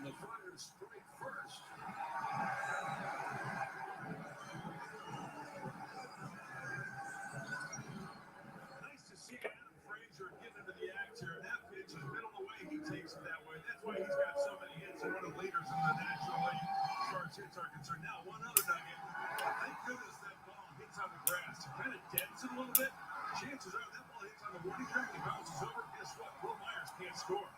the Friars strike first. Nice to see Adam Frazier get into the act here. That pitch is middle of the way. He takes it that way. That's why he's got so many hits and one of the leaders in the National League as far as hits are concerned. Now, one other nugget. Thank goodness that ball hits on the grass. It kind of dents it a little bit. Chances are that ball hits on the warning track and bounces over. Guess what? Will Myers can't score.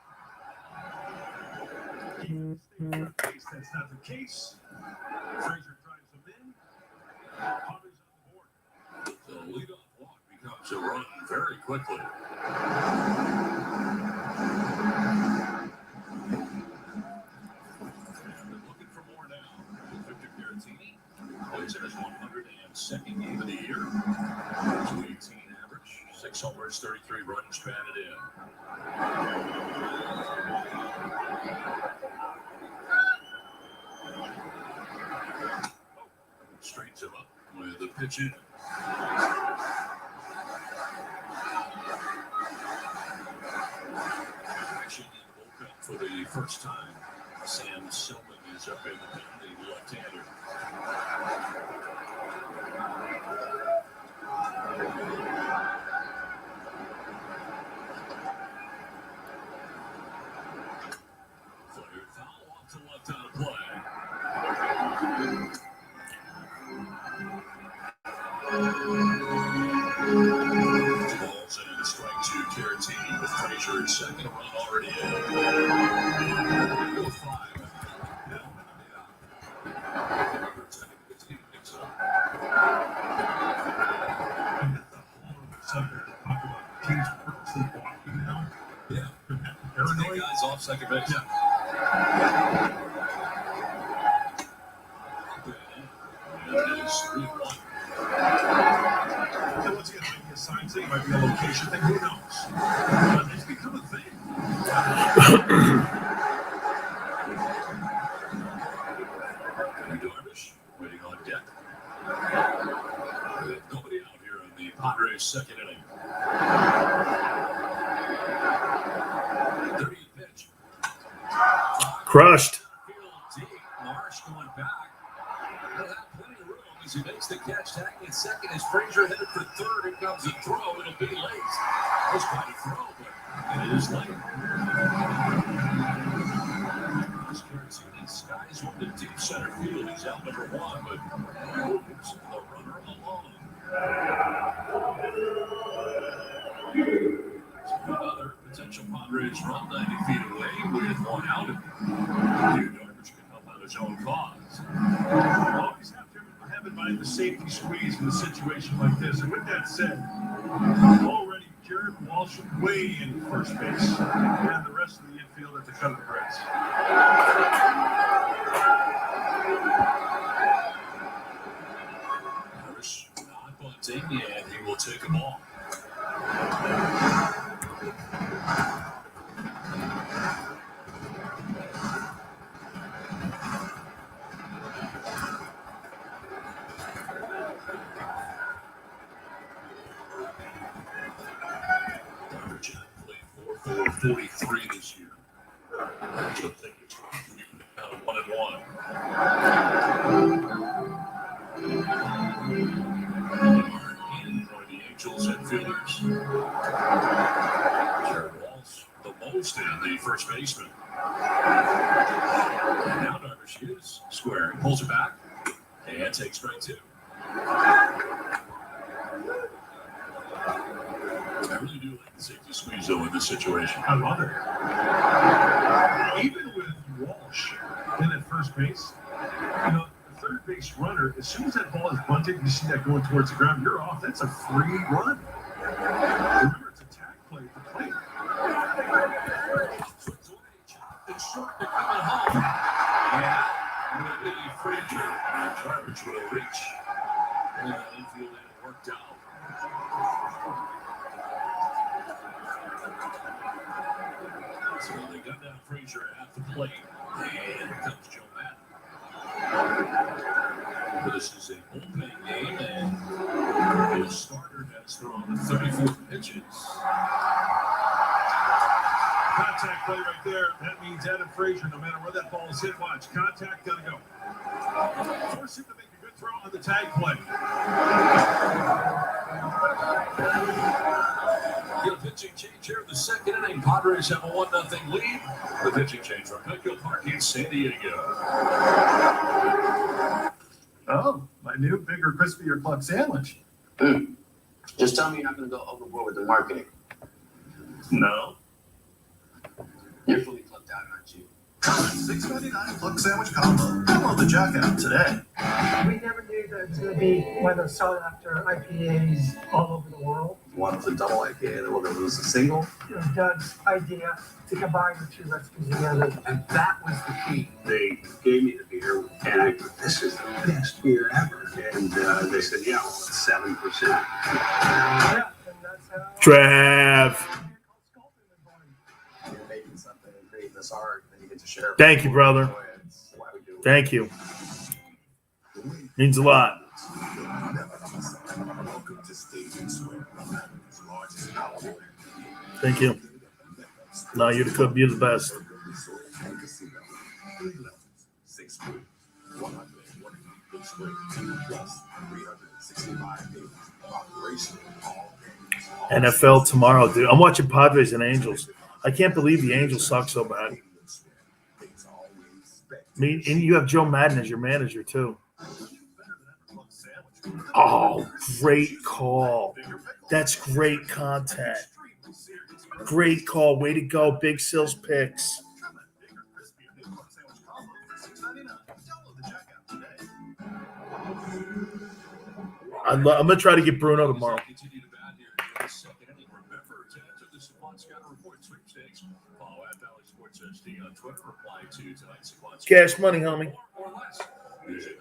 That's not the case. Frazier drives him in. Potter's on the board. The leadoff walk becomes a run very quickly. And they're looking for more now. Victor Caratini plays in his 102nd game of the year. 218 average, 6 homers, 33 runs batted in. Straightens him up with the pitch in. Action in the bullpen for the first time. Sam Silman is up in the pen, the left-hander. Flared foul off to left out of play. Balls in a strike to Caratini with Frazier at second, a run already in. 5. Yeah. Every guy's off second base. Yeah. And it is 3-1. Once again, might be a sign thing, might be a location thing, who knows? But it's become a thing. Darvish waiting on deck. With nobody out here in the Padres' second inning. 30 pitch. Crushed. Field deep. Marsh going back. He'll have plenty of room as he makes the catch. Tagging in second as Frazier headed for third. Here comes a throw. It'll be late. It was quite a throw, but it is late. Caratini skies one to deep center field. He's out number 1, but moves the runner along. Another potential Padres run 90 feet away with one out. Darvish can help out his own cause. Always have to have in mind the safety squeeze in a situation like this. And with that said, already Jared Walsh way in first base, and the rest of the infield at the cut of the grass. Darvish not bunting, and he will take a ball. Darvish played 4-43 this year. I don't think it's out of 1-1. In for the Angels infielders. Jared Walsh, the most in the first baseman. And now Darvish is squaring, pulls it back, and takes strike 2. I really do like the safety squeeze though in this situation. I love it. Even with Walsh in at first base, you know, the third base runner, as soon as that ball is bunted, you see that going towards the ground, you're off. That's a free run. Remember, it's a tag play at the plate. It's short to coming home. Yeah, with the Frazier, and Darvish will reach. And the infield had it worked out. So they got down Frazier at the plate, and here comes Joe Madden. This is a bullpen game, and his starter has thrown 34 pitches. Got contact play right there. That means Adam Frazier, no matter where that ball is hit, watch. Contact, gotta go. Force him to make a good throw on the tag play. Get a pitching change here in the second inning. Padres have a 1-0 lead. The pitching change from Petco Park in San Diego. Oh, my new bigger, crispier cluck sandwich. Just tell me you're not going to go overboard with the marketing. No. You're fully clucked out, aren't you? $6.99 cluck sandwich combo. Download the Jack app today. We never knew that it's going to be one of those sought after IPAs all over the world. One was a double IPA, the other was a single. It was Doug's idea to combine the two recipes together. And that was the key. They gave me the beer, and I go, this is the best beer ever. And they said, yeah, well, it's 7%. Yeah, and that's how. Trav. You're making something and creating this art, and you get to share it. Thank you, brother. It's why we do it. Thank you. Means a lot. Welcome to Stadium Square, America's largest outdoor. Thank you. No, you're the best. NFL tomorrow, dude. I'm watching Padres and Angels. I can't believe the Angels suck so bad. I mean, and you have Joe Madden as your manager, too. Oh, great call. That's great content. Great call. Way to go. Big Sills picks. I'm going to try to get Bruno tomorrow. Cash money, homie. Visit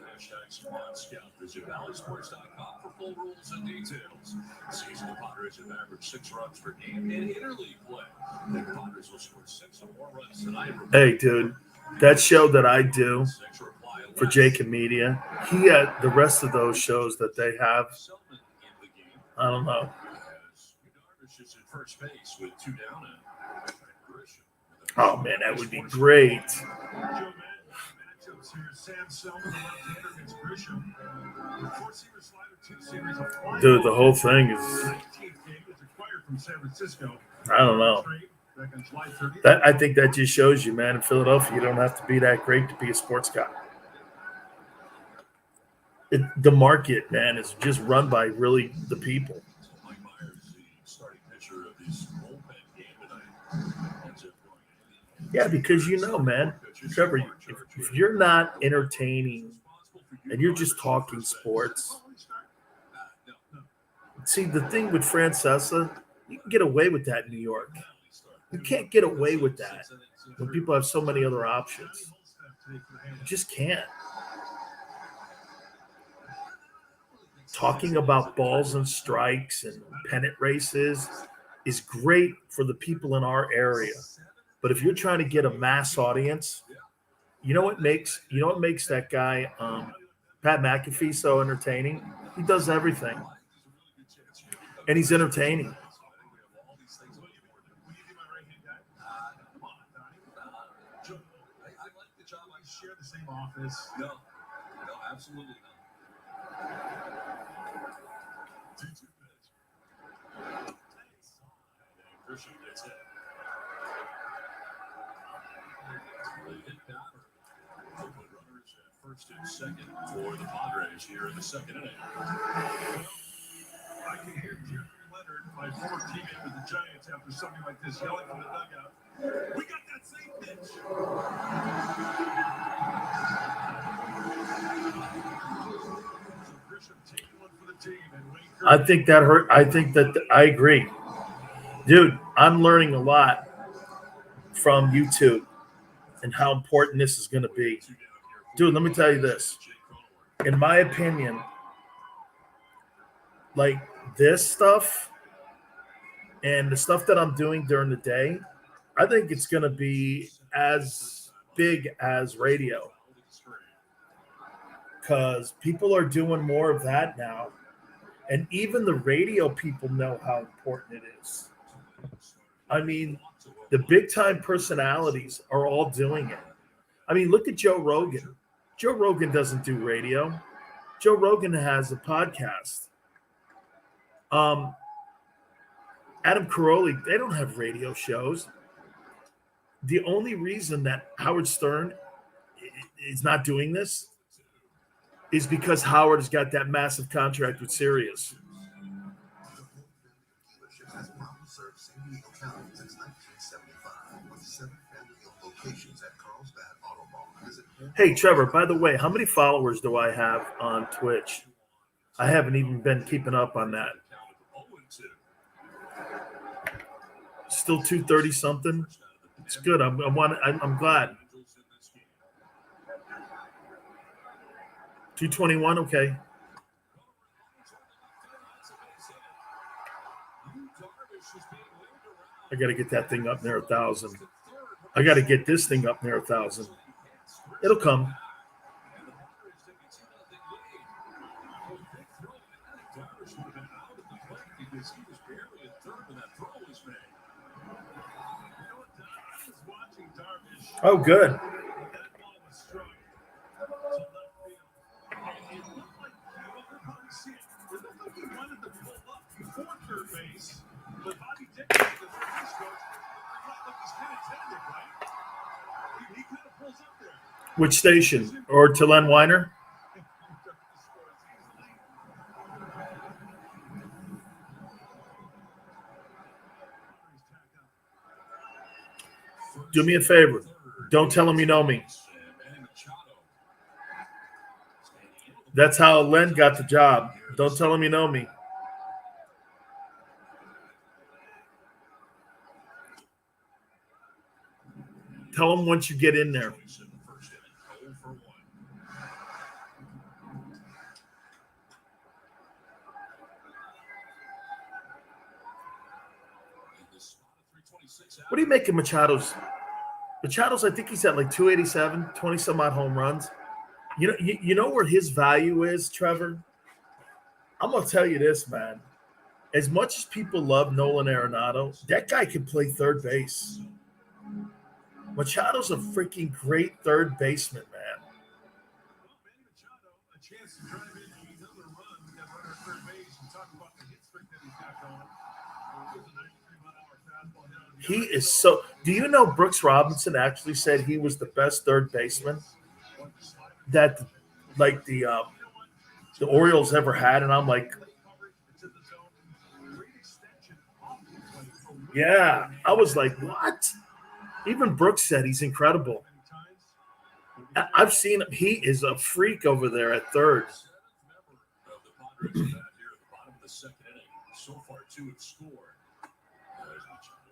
#SquadScout. Visit ValleySports.com for full rules and details. Season the Padres have averaged 6 runs per game in interleague play. The Padres will score 6 or more runs tonight. Hey, dude, that show that I do for Jake and Media, he had the rest of those shows that they have. I don't know. Oh, man, that would be great. Dude, the whole thing is, I don't know. That I think that just shows you, man, in Philadelphia, you don't have to be that great to be a sports guy. The market, man, is just run by really the people. Yeah, because man, Trevor, if you're not entertaining and you're just talking sports, see, the thing with Francesa, you can get away with that in New York. You can't get away with that when people have so many other options. You just can't. Talking about balls and strikes and pennant races is great for the people in our area. But if you're trying to get a mass audience, you know what makes that guy Pat McAfee so entertaining? He does everything. And he's entertaining. No, absolutely not. Grisham gets it. Runners at first and second for the Padres here in the second inning. I can hear Jeremy Leonard, my former teammate with the Giants, after something like this, yelling from the dugout, "We got that same pitch!" So Grisham taking one for the team, and Wayne Kirby. I think that hurt. I think that I agree. Dude, I'm learning a lot from YouTube and how important this is going to be. Dude, let me tell you this. In my opinion, like this stuff and the stuff that I'm doing during the day, I think it's going to be as big as radio. Because people are doing more of that now. And even the radio people know how important it is. I mean, The big time personalities are all doing it. I mean, look at Joe Rogan. Joe Rogan doesn't do radio. Joe Rogan has a podcast. Adam Carolla, they don't have radio shows. The only reason that Howard Stern is not doing this is because Howard has got that massive contract with Sirius. Dealerships has proudly served San Diego County since 1975 with 7 family-owned locations at Carlsbad Auto Mall. Visit Hey, Trevor, by the way, how many followers do I have on Twitch? I haven't even been keeping up on that. Still 230 something. It's good. I'm glad. 221. Okay. I got to get that thing up near 1,000. I got to get this thing up near 1,000. It'll come. Oh, good. Which station? Or to Len Weiner? Do me a favor. Don't tell him you know me. That's how Len got the job. Don't tell him you know me. Tell him once you get in there. What do you make of Machado's? Machado's, I think he's at like 287, 20 some odd home runs. You know where his value is, Trevor? I'm gonna tell you this, man. As much as people love Nolan Arenado, that guy can play third base. Machado's a freaking great third baseman, man. He is so. Do you know Brooks Robinson actually said he was the best third baseman that, like the Orioles ever had? And I'm like, yeah. I was like, what? Even Brooks said he's incredible. I've seen him. He is a freak over there at third.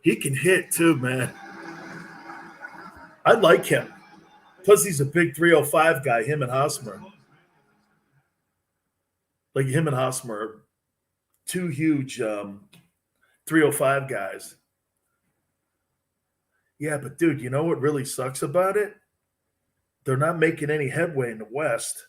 He can hit too, man. I like him. Plus, he's a big 305 guy, him and Hosmer. Like him and Hosmer are two huge 305 guys. Yeah, but dude, you know what really sucks about it? They're not making any headway in the West.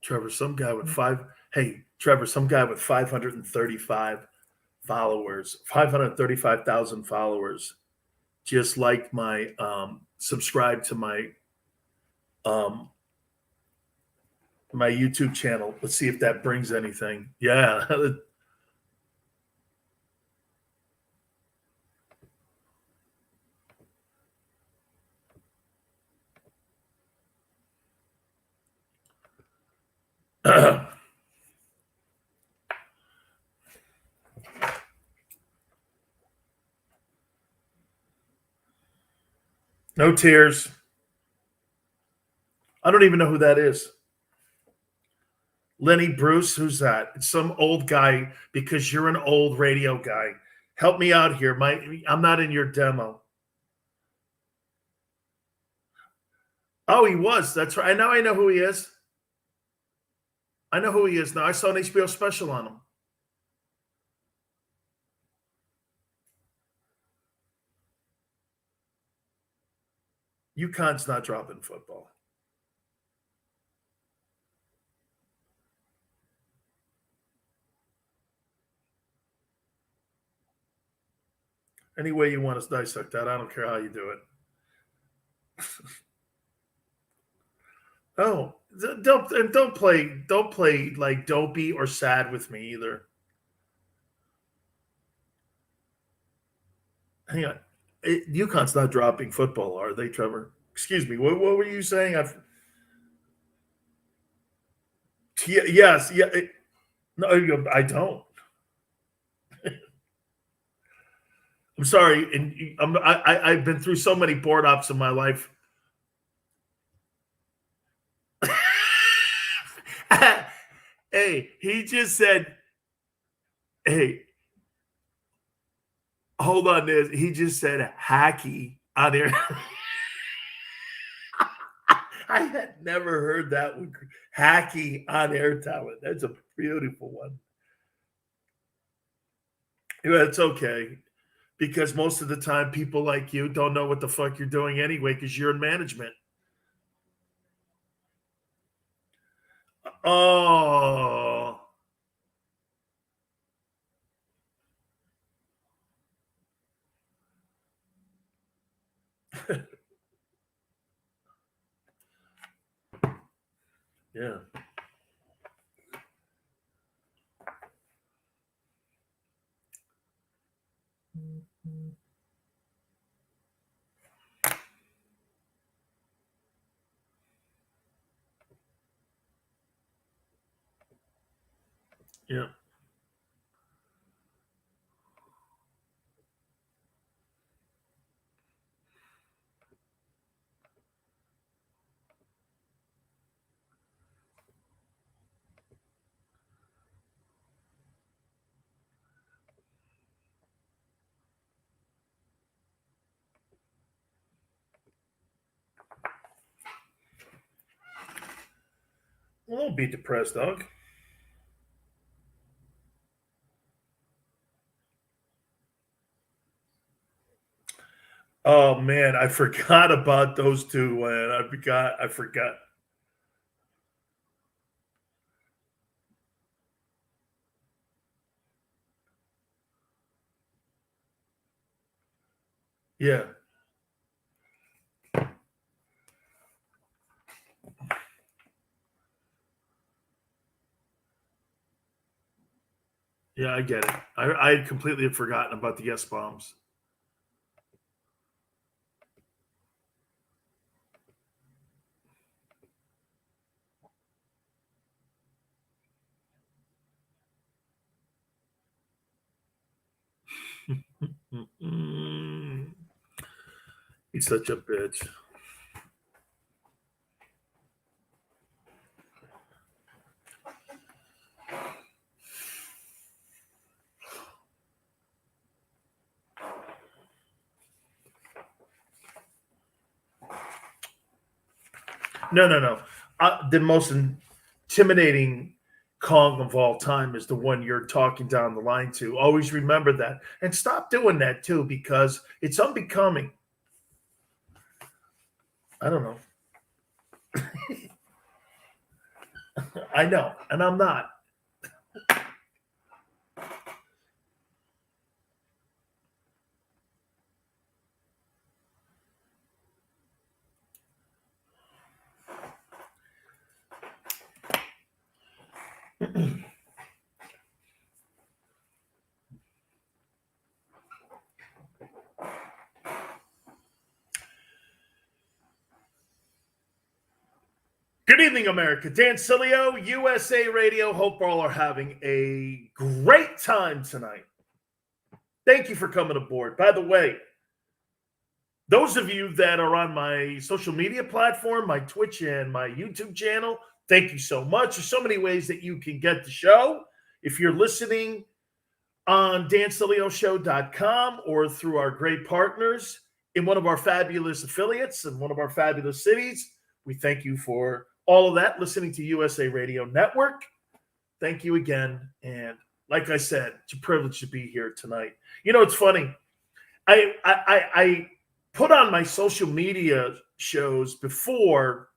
Trevor, some guy with 535 followers, 535,000 followers, just like my subscribe to my my YouTube channel. Let's see if that brings anything. Yeah. No tears. I don't even know who that is. Lenny Bruce, who's that? It's some old guy because you're an old radio guy. Help me out here. I'm not in your demo. Oh, he was. That's right. Now I know who he is. I know who he is now. I saw an HBO special on him. UConn's not dropping football. Any way you want to dissect that, I don't care how you do it. Oh, don't play like dopey or sad with me either. Hang on, UConn's not dropping football, are they, Trevor? Excuse me. What were you saying? Yes, yeah. No, I don't. I'm sorry, and I've been through so many board ops in my life. Hey, he just said, hey, hold on, he just said hacky on there. I had never heard that one. Hacky on air talent. That's a beautiful one. Yeah, it's okay. Because most of the time, people like you don't know what the fuck you're doing anyway because you're in management. Oh. Yeah. Yeah. Well, don't be depressed, dog. Oh man, I forgot about those two. Man, I forgot. Yeah. Yeah, I get it. I had completely forgotten about the S bombs. He's such a bitch. No. The most intimidating Kong of all time is the one you're talking down the line to. Always remember that. And stop doing that too, because it's unbecoming. I don't know. I know, and I'm not. Good evening, America. Dan Sileo, USA Radio. Hope all are having a great time tonight. Thank you for coming aboard. By the way, those of you that are on my social media platform, my Twitch and my YouTube channel, thank you so much. There's so many ways that you can get the show. If you're listening on DanSileoShow.com or through our great partners in one of our fabulous affiliates in one of our fabulous cities. We thank you for all of that, listening to USA Radio Network. Thank you again. And like I said, it's a privilege to be here tonight. You know, it's funny. I put on my social media shows before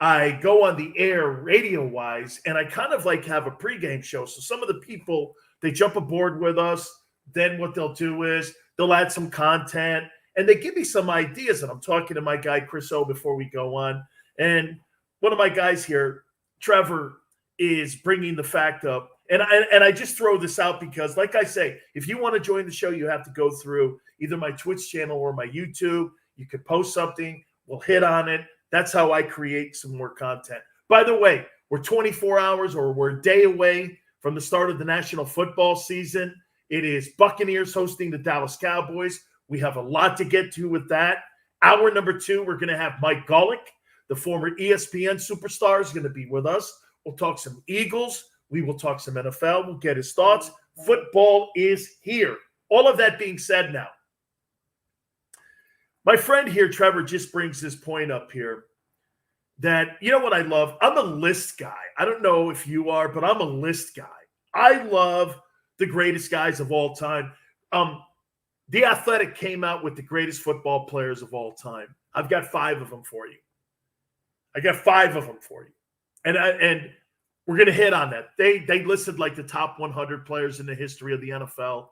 I go on the air radio-wise, and I kind of like have a pregame show. So some of the people, they jump aboard with us. Then what they'll do is they'll add some content, and they give me some ideas. And I'm talking to my guy, Chris O, before we go on. And one of my guys here, Trevor, is bringing the fact up. And I just throw this out because, like I say, if you want to join the show, you have to go through either my Twitch channel or my YouTube. You could post something. We'll hit on it. That's how I create some more content. By the way, we're 24 hours or we're a day away from the start of the National Football season. It is Buccaneers hosting the Dallas Cowboys. We have a lot to get to with that. Hour number 2, we're going to have Mike Golick, the former ESPN superstar, is going to be with us. We'll talk some Eagles. We will talk some NFL. We'll get his thoughts. Football is here. All of that being said now, my friend here, Trevor, just brings this point up here that, you know what I love? I'm a list guy. I don't know if you are, but I'm a list guy. I love the greatest guys of all time. The Athletic came out with the greatest football players of all time. I've got 5 of them for you. And we're going to hit on that. They listed like the top 100 players in the history of the NFL.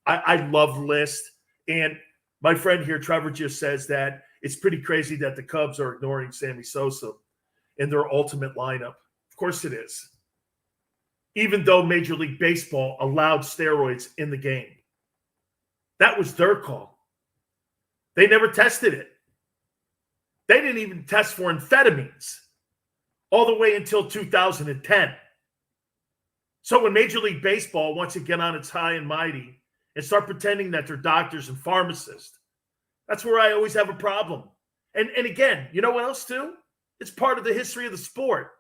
I love lists. And my friend here, Trevor, just says that it's pretty crazy that the Cubs are ignoring Sammy Sosa in their ultimate lineup. Of course it is. Even though Major League Baseball allowed steroids in the game. That was their call. They never tested it. They didn't even test for amphetamines all the way until 2010. So when Major League Baseball wants to get on its high and mighty and start pretending that they're doctors and pharmacists, that's where I always have a problem. And again, you know what else too? It's part of the history of the sport.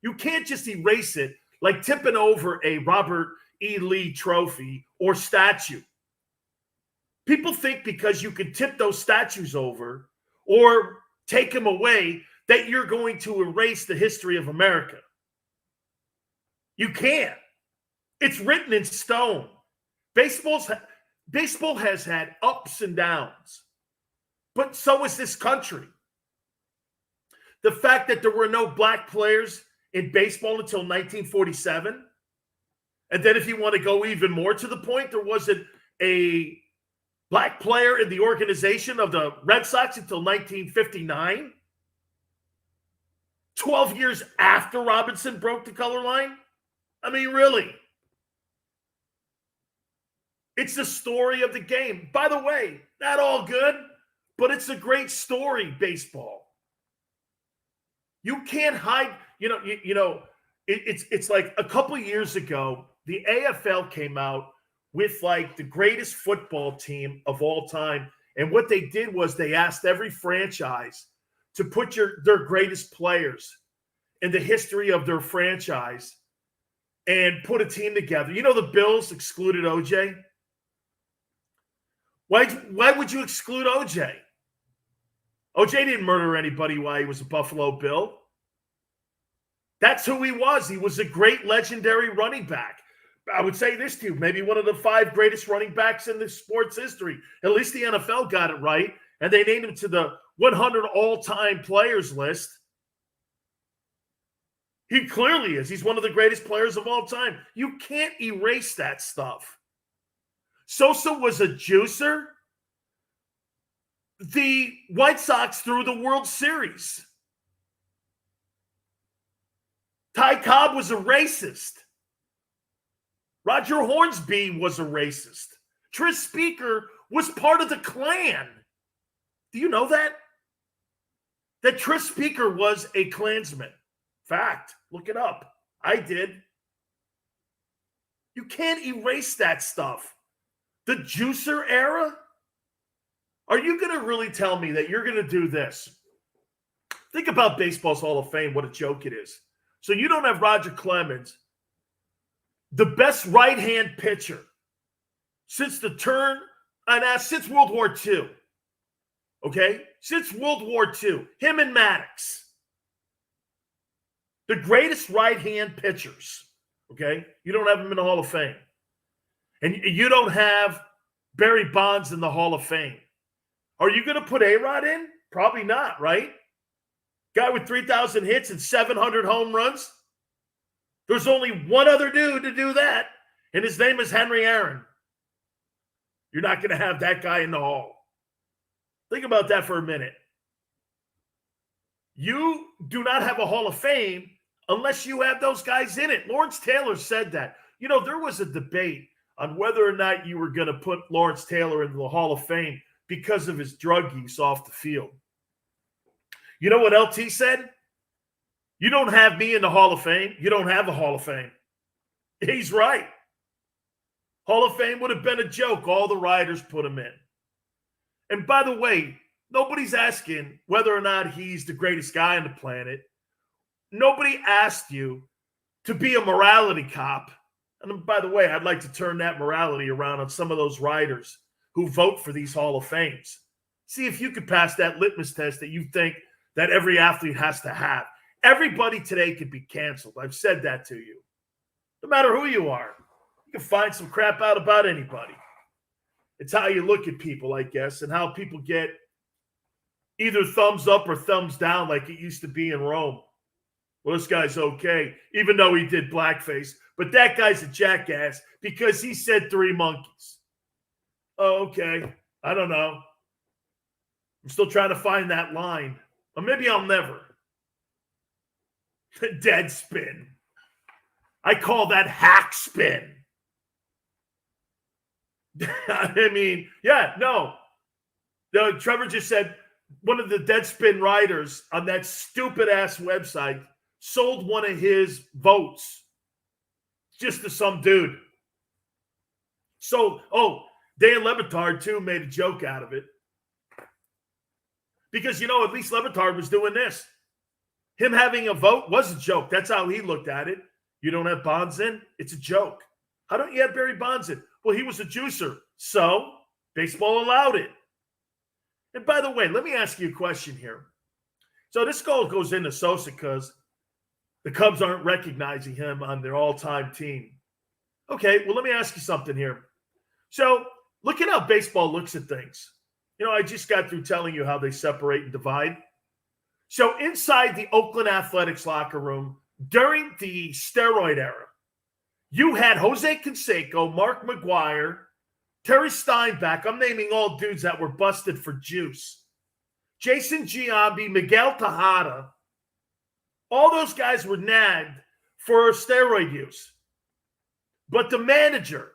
You can't just erase it like tipping over a Robert E. Lee trophy or statue. People think because you can tip those statues over or take them away that you're going to erase the history of America. You can't. It's written in stone. Baseball has had ups and downs, but so is this country. The fact that there were no black players in baseball until 1947, and then if you want to go even more to the point, there wasn't a black player in the organization of the Red Sox until 1959. 12 years after Robinson broke the color line? I mean, really? It's the story of the game. By the way, not all good, but it's a great story, baseball. You can't hide, it's like a couple years ago, the AFL came out with like the greatest football team of all time. And what they did was they asked every franchise to put their greatest players in the history of their franchise and put a team together. You know, the Bills excluded OJ. Why would you exclude OJ? OJ didn't murder anybody while he was a Buffalo Bill. That's who he was. He was a great legendary running back. I would say this to you, maybe one of the 5 greatest running backs in the sports history. At least the NFL got it right, and they named him to the 100 all-time players list. He clearly is. He's one of the greatest players of all time. You can't erase that stuff. Sosa was a juicer. The White Sox threw the World Series. Ty Cobb was a racist. Roger Hornsby was a racist. Tris Speaker was part of the Klan. Do you know that? That Tris Speaker was a Klansman. Fact. Look it up. I did. You can't erase that stuff. The juicer era? Are you going to really tell me that you're going to do this? Think about Baseball's Hall of Fame, what a joke it is. So you don't have Roger Clemens the best right-hand pitcher since the turn, and since World War II. Okay? Since World War II. Him and Maddox. The greatest right-hand pitchers. Okay? You don't have them in the Hall of Fame. And you don't have Barry Bonds in the Hall of Fame. Are you going to put A-Rod in? Probably not, right? Guy with 3,000 hits and 700 home runs. There's only one other dude to do that, and his name is Henry Aaron. You're not going to have that guy in the Hall. Think about that for a minute. You do not have a Hall of Fame unless you have those guys in it. Lawrence Taylor said that. You know, there was a debate on whether or not you were going to put Lawrence Taylor into the Hall of Fame because of his drug use off the field. You know what LT said? You don't have me in the Hall of Fame. You don't have a Hall of Fame. He's right. Hall of Fame would have been a joke. All the writers put him in. And by the way, nobody's asking whether or not he's the greatest guy on the planet. Nobody asked you to be a morality cop. And by the way, I'd like to turn that morality around on some of those writers who vote for these Hall of Fames. See if you could pass that litmus test that you think that every athlete has to have. Everybody today could be canceled. I've said that to you. No matter who you are, you can find some crap out about anybody. It's how you look at people, I guess, and how people get either thumbs up or thumbs down like it used to be in Rome. Well, this guy's okay, even though he did blackface. But that guy's a jackass because he said 3 monkeys. Oh, okay. I don't know. I'm still trying to find that line. Or maybe I'll never. Dead spin. I call that hack spin. I mean, yeah, no. Trevor just said one of the Deadspin writers on that stupid-ass website sold one of his votes just to some dude. So, Dan Lebitard, too, made a joke out of it. Because, you know, at least Lebitard was doing this. Him having a vote was a joke. That's how he looked at it. You don't have Bonds in? It's a joke. How don't you have Barry Bonds in? Well, he was a juicer. So, baseball allowed it. And by the way, let me ask you a question here. So this goal goes into Sosa because the Cubs aren't recognizing him on their all-time team. Okay, well, let me ask you something here. So look at how baseball looks at things. You know, I just got through telling you how they separate and divide. So inside the Oakland Athletics locker room during the steroid era, you had Jose Canseco, Mark McGwire, Terry Steinbach. I'm naming all dudes that were busted for juice. Jason Giambi, Miguel Tejada. All those guys were nagged for steroid use. But the manager,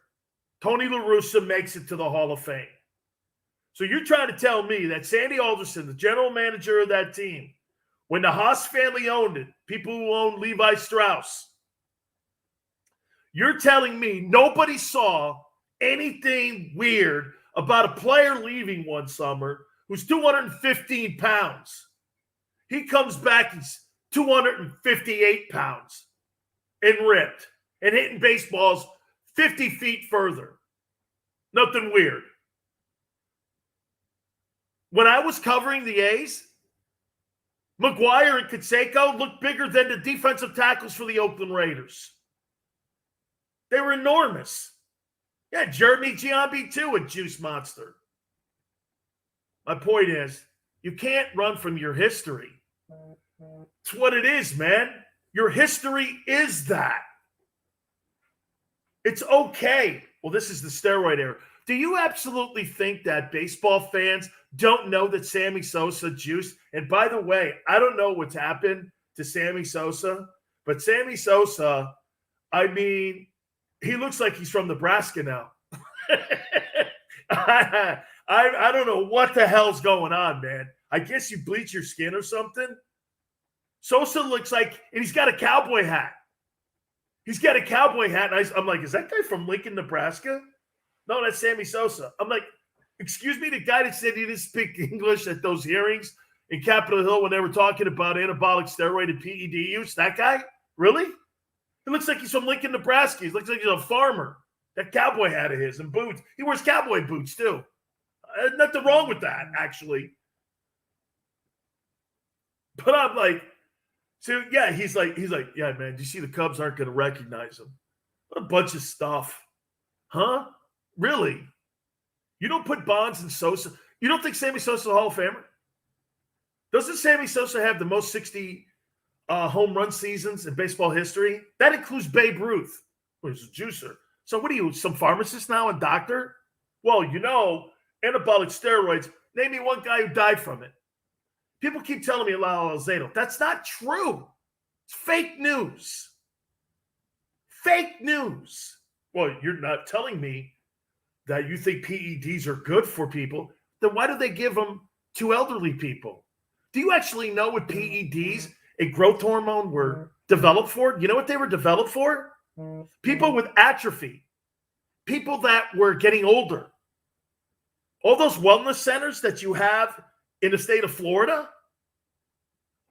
Tony La Russa, makes it to the Hall of Fame. So you're trying to tell me that Sandy Alderson, the general manager of that team, when the Haas family owned it, people who owned Levi Strauss, you're telling me nobody saw anything weird about a player leaving one summer who's 215 pounds. He comes back, he's 258 pounds and ripped and hitting baseballs 50 feet further. Nothing weird. When I was covering the A's, McGwire and Canseco looked bigger than the defensive tackles for the Oakland Raiders. They were enormous. Yeah, Jeremy Giambi too, a juice monster. My point is, you can't run from your history. It's what it is, man. Your history is that. It's okay. Well, this is the steroid era. Do you absolutely think that baseball fans don't know that Sammy Sosa juiced? And by the way, I don't know what's happened to Sammy Sosa, but Sammy Sosa, I mean, he looks like he's from Nebraska now. I don't know what the hell's going on, man. I guess you bleach your skin or something. Sosa looks like, and he's got a cowboy hat. He's got a cowboy hat. And I'm like, is that guy from Lincoln, Nebraska? No, that's Sammy Sosa. I'm like, excuse me, the guy that said he didn't speak English at those hearings in Capitol Hill when they were talking about anabolic steroid and PED use, that guy? Really? He It looks like he's from Lincoln, Nebraska. He looks like he's a farmer. That cowboy hat of his and boots. He wears cowboy boots too. Nothing wrong with that, actually. But I'm like, so yeah, he's like, yeah, man. Do you see the Cubs aren't going to recognize him? What a bunch of stuff, huh? Really? You don't put Bonds and Sosa. You don't think Sammy Sosa's a Hall of Famer? Doesn't Sammy Sosa have the most 60 home run seasons in baseball history? That includes Babe Ruth, who's a juicer. So what are you, some pharmacist now and doctor? Well, anabolic steroids. Name me one guy who died from it. People keep telling me Lyle Alzado. That's not true. It's fake news. Fake news. Well, you're not telling me that you think PEDs are good for people. Then why do they give them to elderly people? Do you actually know what PEDs, a growth hormone, were developed for? You know what they were developed for? People with atrophy. People that were getting older. All those wellness centers that you have in the state of Florida,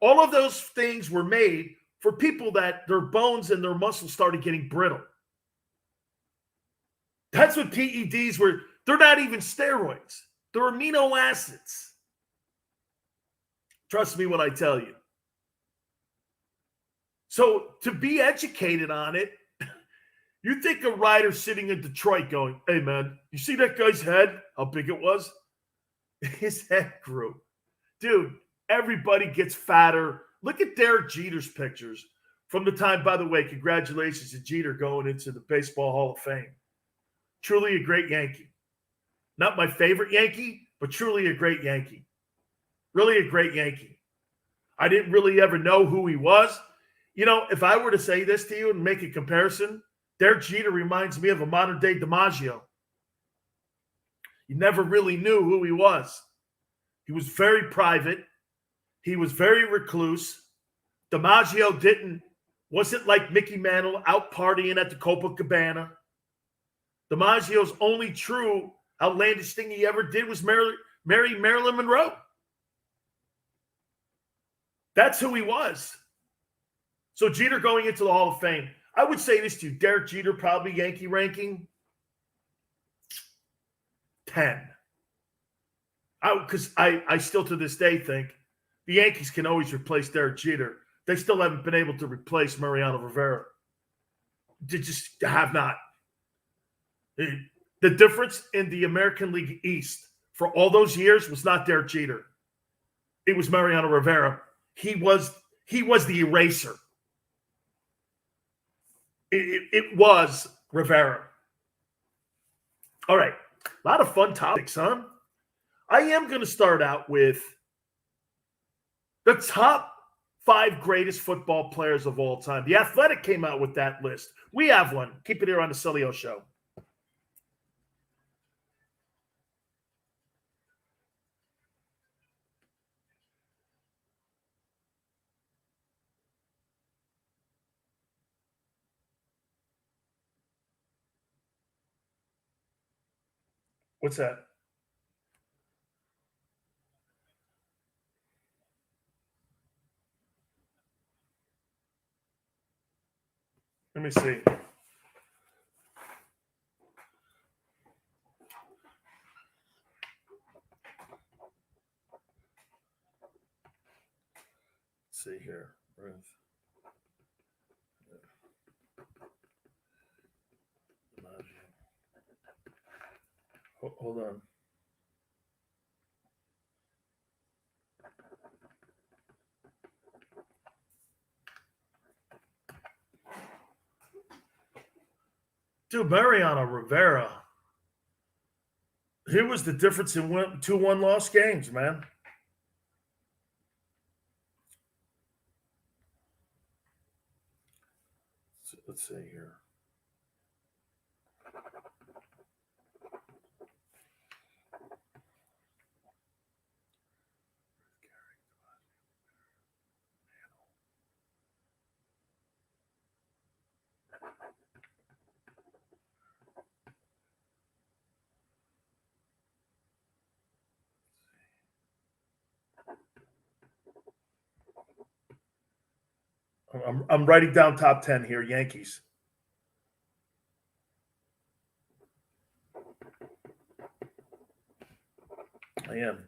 all of those things were made for people that their bones and their muscles started getting brittle. That's what PEDs were. They're not even steroids. They're amino acids. Trust me when I tell you. So to be educated on it, you think a writer sitting in Detroit going, hey, man, you see that guy's head? How big it was? His head grew. Dude, everybody gets fatter. Look at Derek Jeter's pictures from the time, by the way, congratulations to Jeter going into the Baseball Hall of Fame. Truly a great Yankee. Not my favorite Yankee, but truly a great Yankee. Really a great Yankee. I didn't really ever know who he was. If I were to say this to you and make a comparison, Derek Jeter reminds me of a modern-day DiMaggio. You never really knew who he was. He was very private. He was very recluse. DiMaggio wasn't like Mickey Mantle out partying at the Copacabana. DiMaggio's only true outlandish thing he ever did was marry Marilyn Monroe. That's who he was. So Jeter going into the Hall of Fame. I would say this to you. Derek Jeter, probably Yankee ranking 10. Because I still to this day think the Yankees can always replace Derek Jeter. They still haven't been able to replace Mariano Rivera. They just have not. The difference in the American League East for all those years was not Derek Jeter. It was Mariano Rivera. He was the eraser. It was Rivera. All right. A lot of fun topics, huh? I am going to start out with the top 5 greatest football players of all time. The Athletic came out with that list. We have one. Keep it here on the Sileo Show. What's that? Let me see. Let's see here. Hold on. Dude, Mariano Rivera. Here was the difference in 2-1 lost games, man. Let's see here. I'm writing down top 10 here. Yankees. I am.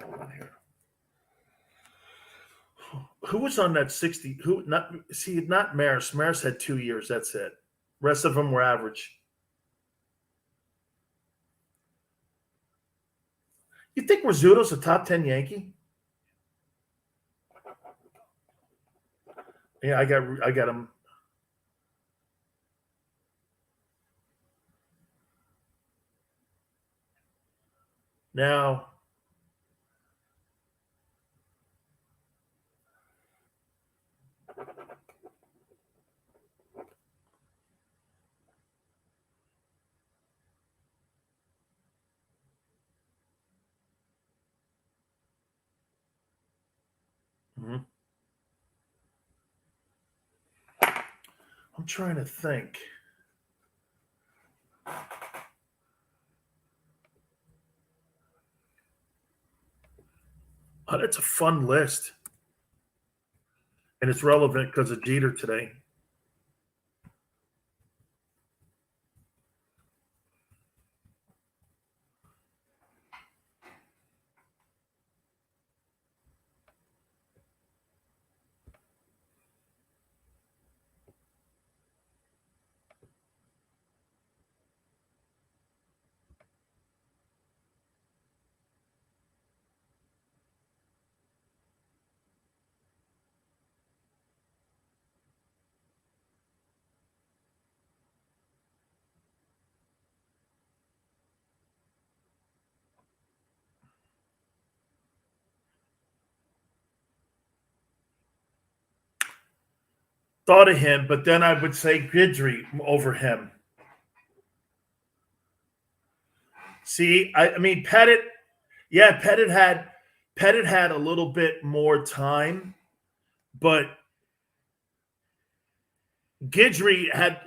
Hold on here. Who was on that 60? Not Maris. Maris had 2 years. That's it. Rest of them were average. You think Rizzuto's a top 10 Yankee? Yeah, I got him. Now, I'm trying to think. Oh, that's a fun list. And it's relevant because of Jeter today. Thought of him, but then I would say Guidry over him. See, I mean, Pettit had a little bit more time, but Guidry had.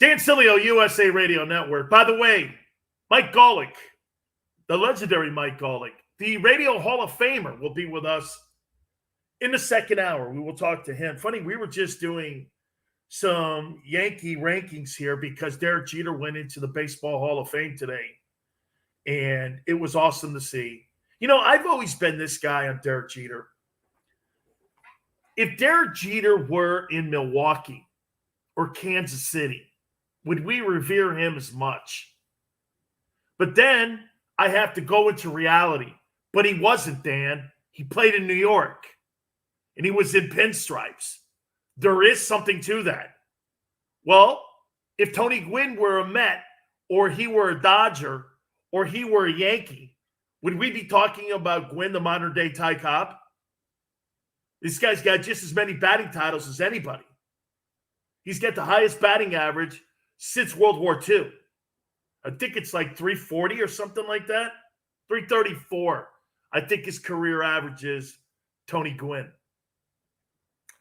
Dan Sileo, USA Radio Network. By the way, Mike Golick, the legendary Mike Golick, the Radio Hall of Famer, will be with us in the second hour. We will talk to him. Funny, we were just doing some Yankee rankings here because Derek Jeter went into the Baseball Hall of Fame today, and it was awesome to see. You know, I've always been this guy on Derek Jeter. If Derek Jeter were in Milwaukee or Kansas City, would we revere him as much? But then I have to go into reality. But he wasn't, Dan. He played in New York, and he was in pinstripes. There is something to that. Well, if Tony Gwynn were a Met, or he were a Dodger, or he were a Yankee, would we be talking about Gwynn, the modern-day Ty Cobb? This guy's got just as many batting titles as anybody. He's got the highest batting average since World War II. I think it's like 340 or something like that. 334. I think his career average is Tony Gwynn.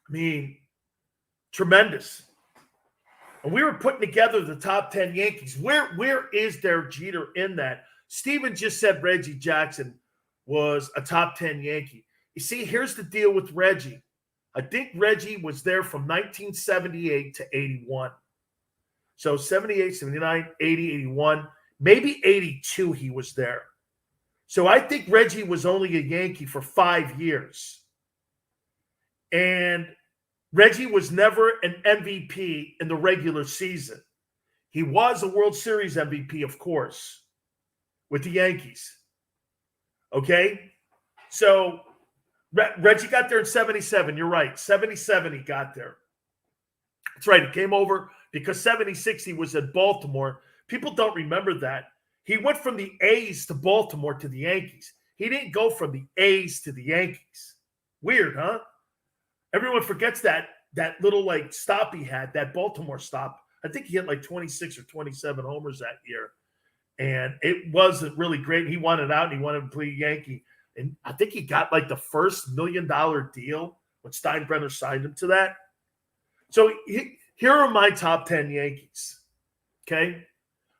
I mean, tremendous. And we were putting together the top 10 Yankees. Where is Derek Jeter in that? Steven just said Reggie Jackson was a top 10 Yankee. You see, here's the deal with Reggie. I think Reggie was there from 1978 to 81. So 78, 79, 80, 81, maybe 82 he was there. So I think Reggie was only a Yankee for 5 years. And Reggie was never an MVP in the regular season. He was a World Series MVP, of course, with the Yankees. Okay? So Reggie got there in 77. You're right. 77 he got there. That's right. He came over because 76 he was at Baltimore. People don't remember that. He went from the A's to Baltimore to the Yankees. He didn't go from the A's to the Yankees. Weird, huh? Everyone forgets that little like stop he had, that Baltimore stop. I think he hit like 26 or 27 homers that year. and it wasn't really great. He wanted out, and he wanted to play Yankee. And I think he got like the first $1 million deal when Steinbrenner signed him to that. So here are my top 10 Yankees. Okay.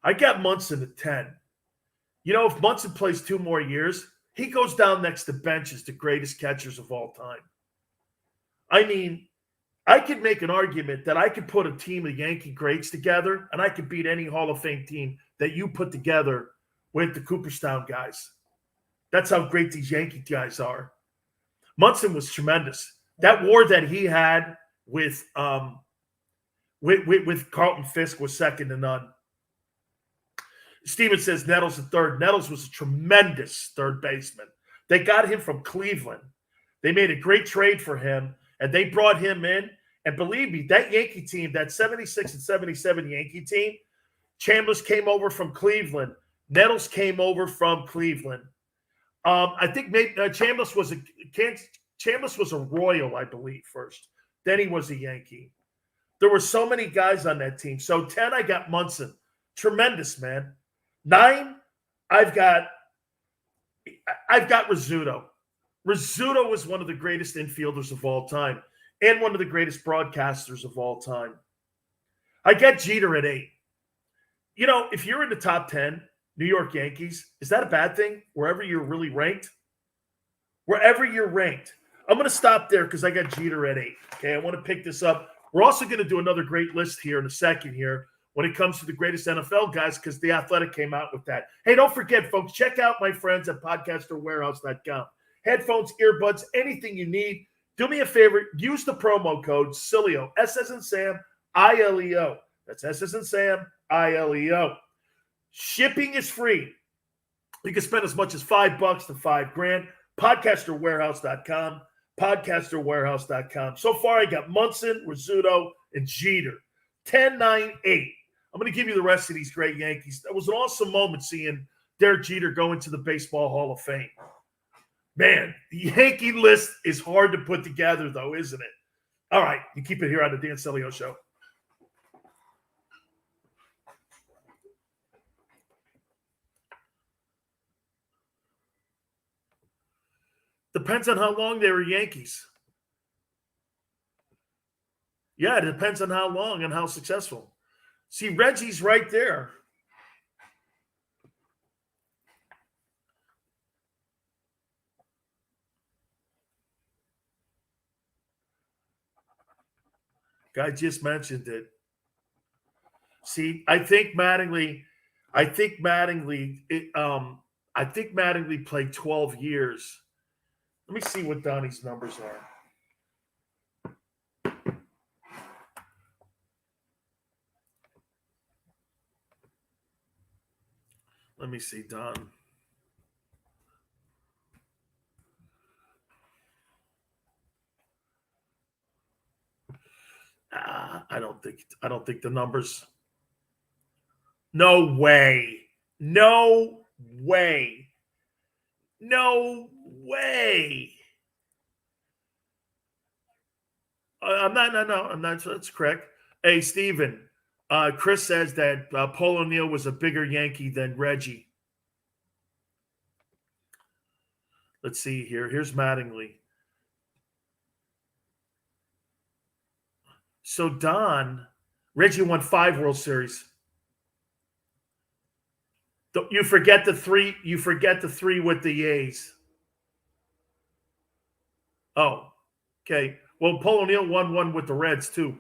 I got Munson at 10. You know, if Munson plays 2 more years, he goes down next to Bench as the greatest catchers of all time. I mean, I could make an argument that I could put a team of Yankee greats together, and I could beat any Hall of Fame team that you put together with the Cooperstown guys. That's how great these Yankee guys are. Munson was tremendous. That war that he had with Carlton Fisk was second to none. Steven says Nettles at third. Nettles was a tremendous third baseman. They got him from Cleveland. They made a great trade for him, and they brought him in. And believe me, that Yankee team, that 76 and 77 Yankee team, Chambliss came over from Cleveland. Nettles came over from Cleveland. I think maybe Chambliss was a Royal, I believe, first. Then he was a Yankee. There were so many guys on that team. So 10, I got Munson. Tremendous, man. 9, I've got Rizzuto. Rizzuto was one of the greatest infielders of all time and one of the greatest broadcasters of all time. I got Jeter at 8. You know, if you're in the top 10, New York Yankees, is that a bad thing? Wherever you're really ranked? Wherever you're ranked. I'm going to stop there because I got Jeter at 8. Okay, I want to pick this up. We're also going to do another great list here in a second here when it comes to the greatest NFL guys because The Athletic came out with that. Hey, don't forget, folks, check out my friends at podcasterwarehouse.com. Headphones, earbuds, anything you need. Do me a favor. Use the promo code Sileo, S as in Sam, I-L-E-O. That's S as in Sam, I-L-E-O. Shipping is free. You can spend as much as $5 to $5,000. Podcasterwarehouse.com. Podcasterwarehouse.com. So far, I got Munson, Rizzuto, and Jeter. 10, 9, 8. I'm going to give you the rest of these great Yankees. That was an awesome moment seeing Derek Jeter go into the Baseball Hall of Fame. Man, the Yankee list is hard to put together, though, isn't it? All right, you keep it here on the Dan Sileo Show. Depends on how long they were Yankees. Yeah, it depends on how long and how successful. See, Reggie's right there. Guy just mentioned it. See, I think Mattingly played 12 years. Let me see what Donnie's numbers are. Let me see, Don. I don't think the numbers. No way. No way. No way. I'm not. That's correct. Hey, Steven. Chris says that Paul O'Neill was a bigger Yankee than Reggie. Let's see here. Here's Mattingly. So Don, Reggie won 5 World Series. You forget the 3. You forget the 3 with the A's. Oh, okay. Well, Paul O'Neill won 1 with the Reds too.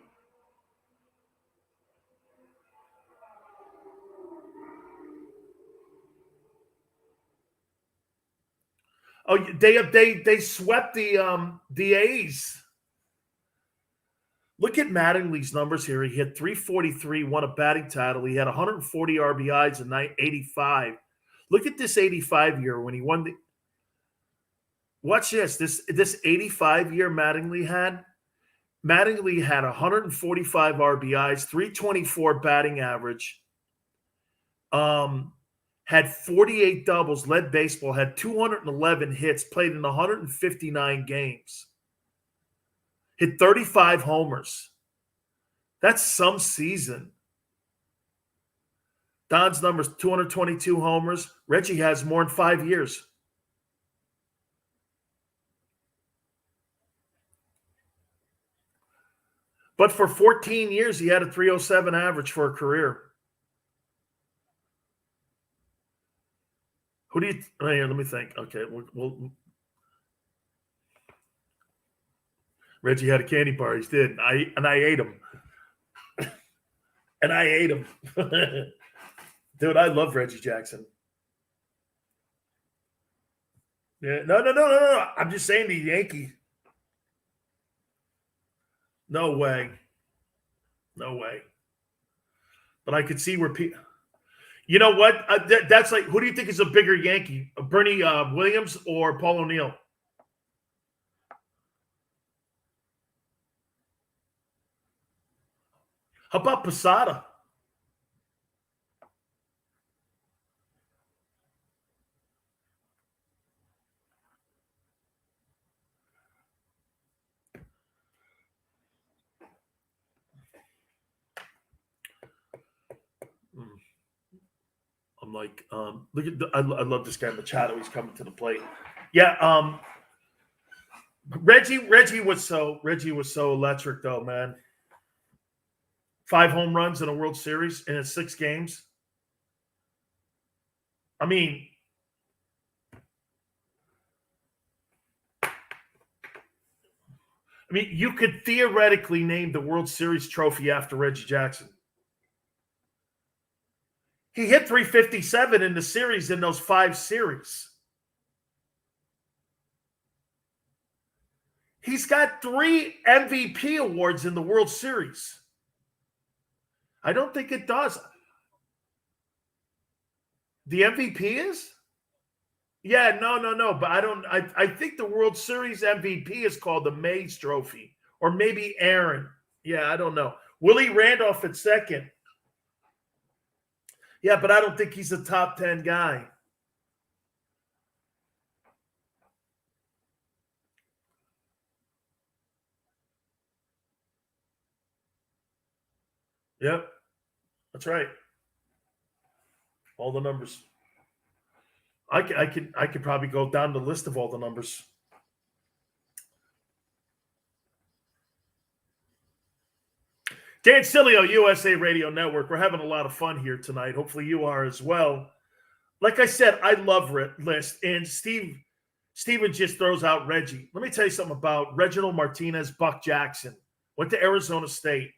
Oh, they swept the A's. Look at Mattingly's numbers here. He hit 343, won a batting title. He had 140 RBIs in 85. Look at this 85 year when he won the. Watch this. This 85 year Mattingly had 145 RBIs, 324 batting average. Had 48 doubles, led baseball, had 211 hits, played in 159 games. Hit 35 homers. That's some season. Don's number's 222 homers. Reggie has more in 5 years. But for 14 years, he had a 307 average for a career. Who do you – here, let me think. Okay, we'll Reggie had a candy bar. He did. And I ate him. And I ate him. Dude, I love Reggie Jackson. Yeah, no. I'm just saying the Yankee. No way. But I could see where people. You know what? That's like, who do you think is a bigger Yankee? Bernie Williams or Paul O'Neill? How about Posada? I'm like, look at I love this guy Machado. He's coming to the plate. Yeah, Reggie was so electric though, man. 5 home runs in a World Series in 6 games. I mean, you could theoretically name the World Series trophy after Reggie Jackson. He hit 357 in the series in those 5 series. He's got 3 MVP awards in the World Series. I don't think it does. The MVP is? Yeah, no. But I think the World Series MVP is called the Mays Trophy. Or maybe Aaron. Yeah, I don't know. Willie Randolph at second. Yeah, but I don't think he's a top 10 guy. Yep, that's right. All the numbers. I could probably go down the list of all the numbers. Dan Sileo, USA Radio Network. We're having a lot of fun here tonight. Hopefully you are as well. Like I said, I love list. And Steven just throws out Reggie. Let me tell you something about Reginald Martinez, Buck Jackson. Went to Arizona State.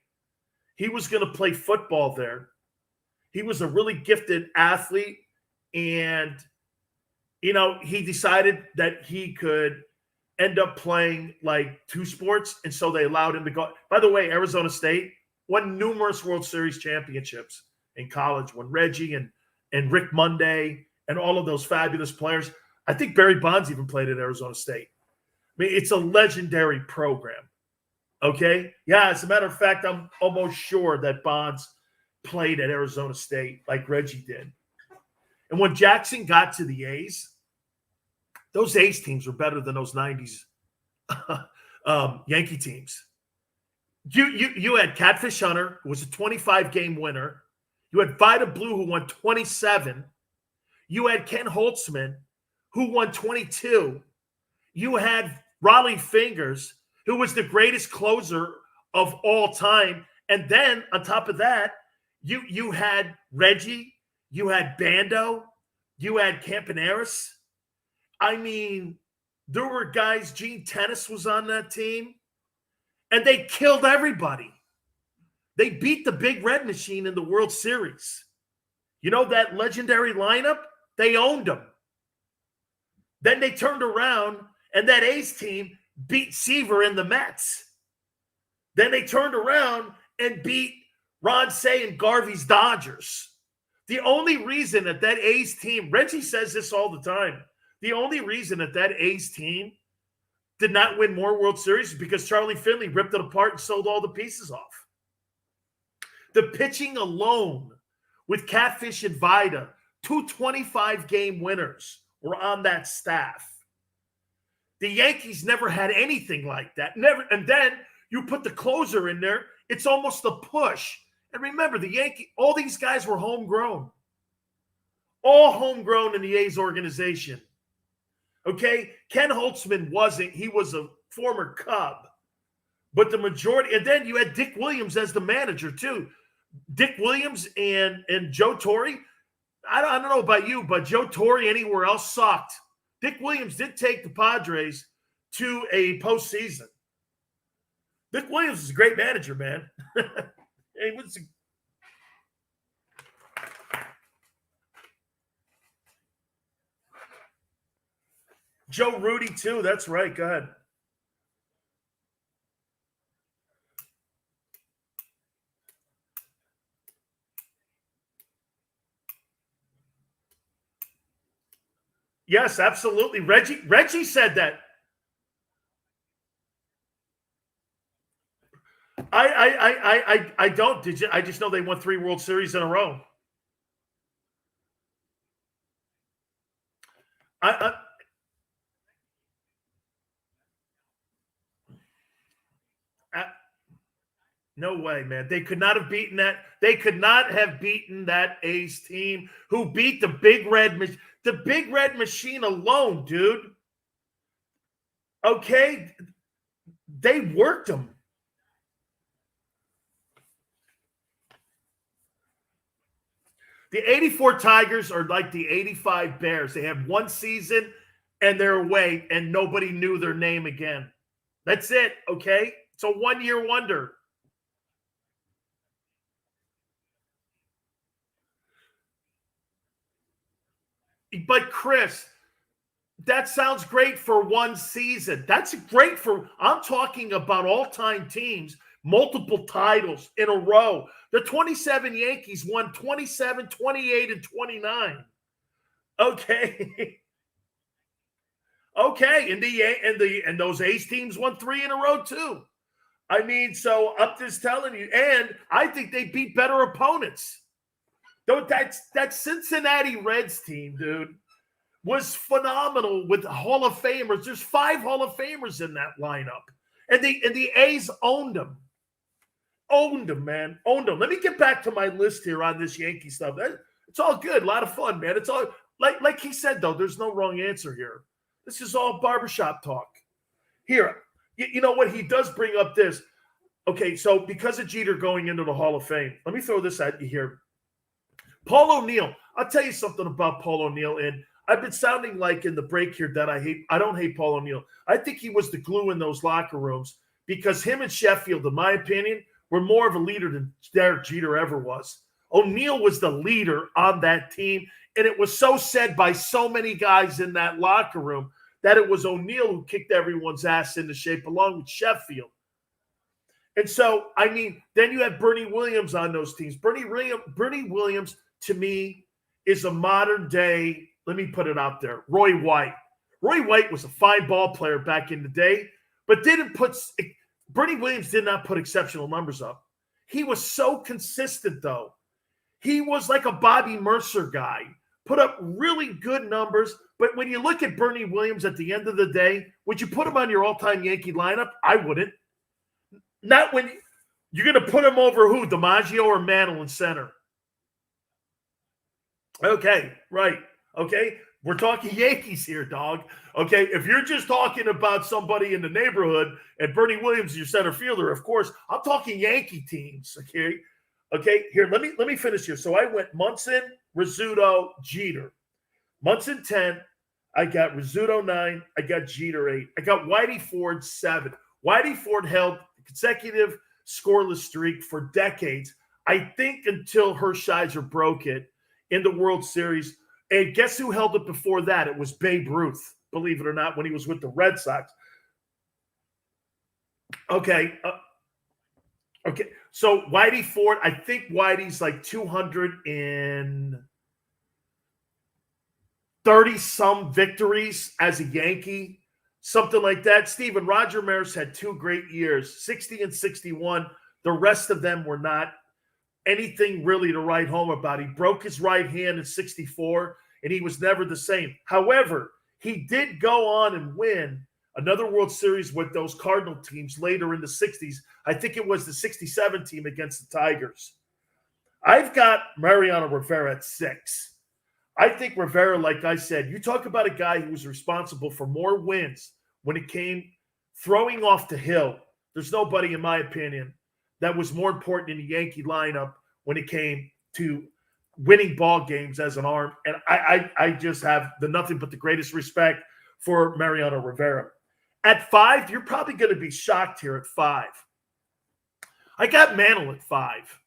He was going to play football there. He was a really gifted athlete. And, he decided that he could end up playing like 2 sports. And so they allowed him to go. By the way, Arizona State won numerous World Series championships in college when Reggie and Rick Monday and all of those fabulous players. I think Barry Bonds even played at Arizona State. I mean, it's a legendary program. Okay? Yeah, as a matter of fact, I'm almost sure that Bonds played at Arizona State like Reggie did. And when Jackson got to the A's, those A's teams were better than those 90s Yankee teams. You had Catfish Hunter, who was a 25-game winner. You had Vida Blue, who won 27. You had Ken Holtzman, who won 22. You had Raleigh Fingers, who was the greatest closer of all time. And then, on top of that, you had Reggie, you had Bando, you had Campaneris. I mean, there were guys, Gene Tennis was on that team. And they killed everybody. They beat the Big Red Machine in the World Series. You know that legendary lineup? They owned them. Then they turned around, and that A's team beat Seaver in the Mets. Then they turned around and beat Ron Say and Garvey's Dodgers. The only reason that A's team, Reggie says this all the time, the only reason that A's team did not win more World Series because Charlie Finley ripped it apart and sold all the pieces off. The pitching alone with Catfish and Vida, 2 25-game winners were on that staff. The Yankees never had anything like that. Never. And then you put the closer in there, it's almost a push. And remember, all these guys were homegrown. all homegrown in the A's organization. Okay? Ken Holtzman wasn't. He was a former Cub. But the majority, and then you had Dick Williams as the manager too. Dick Williams and Joe Torre. I don't know about you, but Joe Torre anywhere else sucked. Dick Williams did take the Padres to a postseason. Dick Williams is a great manager, man. He was Joe Rudy too. That's right. Go ahead. Yes, absolutely. Reggie said that. I don't. Did you? I just know they won 3 World Series in a row. No way, man. They could not have beaten that. They could not have beaten that A's team who beat the Big Red Machine alone, dude. Okay, they worked them. The 84 Tigers are like the 85 Bears. They have one season and they're away and nobody knew their name again. That's it, okay? It's a one-year wonder. But Chris, that sounds great for one season. That's great for, I'm talking about all-time teams, multiple titles in a row. The 27 Yankees won 27, 28, and 29. Okay. Okay. And those A's teams won 3 in a row too. I mean, so I'm just telling you, and I think they beat better opponents. That Cincinnati Reds team, dude, was phenomenal with Hall of Famers. There's 5 Hall of Famers in that lineup. And the A's owned them. Owned them, man. Owned them. Let me get back to my list here on this Yankee stuff. It's all good. A lot of fun, man. It's all like he said, though, there's no wrong answer here. This is all barbershop talk. Here, you know what? He does bring up this. Okay, so because of Jeter going into the Hall of Fame, let me throw this at you here. Paul O'Neill. I'll tell you something about Paul O'Neill, and I've been sounding like in the break here that I don't hate Paul O'Neill. I think he was the glue in those locker rooms because him and Sheffield, in my opinion, were more of a leader than Derek Jeter ever was. O'Neill was the leader on that team, and it was so said by so many guys in that locker room that it was O'Neill who kicked everyone's ass into shape along with Sheffield. And so, I mean, then you have Bernie Williams on those teams. Bernie Williams, to me, is a modern day, let me put it out there, Roy White. Roy White was a fine ball player back in the day, but Bernie Williams did not put exceptional numbers up. He was so consistent, though. He was like a Bobby Mercer guy, put up really good numbers. But when you look at Bernie Williams at the end of the day, would you put him on your all-time Yankee lineup? I wouldn't. Not when you're going to put him over who, DiMaggio or Mantle in center. Okay, right. Okay, we're talking Yankees here, dog. Okay, if you're just talking about somebody in the neighborhood and Bernie Williams is your center fielder, of course, I'm talking Yankee teams. Okay. Here, let me finish here. So I went Munson, Rizzuto, Jeter. Munson 10. I got Rizzuto 9. I got Jeter 8. I got Whitey Ford 7. Whitey Ford held consecutive scoreless streak for decades. I think until Hershiser broke it in the World Series. And guess who held it before that? It was Babe Ruth, believe it or not, when he was with the Red Sox. Okay. Okay. So Whitey Ford, I think Whitey's like 230-some victories as a Yankee. Something like that. Steven, Roger Maris had 2 great years, 60 and 61. The rest of them were not anything really to write home about. He broke his right hand in 64, and he was never the same. However, he did go on and win another World Series with those Cardinal teams later in the 60s. I think it was the 67 team against the Tigers. I've got Mariano Rivera at 6. I think Rivera, like I said, you talk about a guy who was responsible for more wins when it came throwing off the hill. There's nobody, in my opinion, that was more important in the Yankee lineup when it came to winning ball games as an arm. And I just have nothing but the greatest respect for Mariano Rivera. At 5, you're probably going to be shocked here at 5. I got Mantle at 5.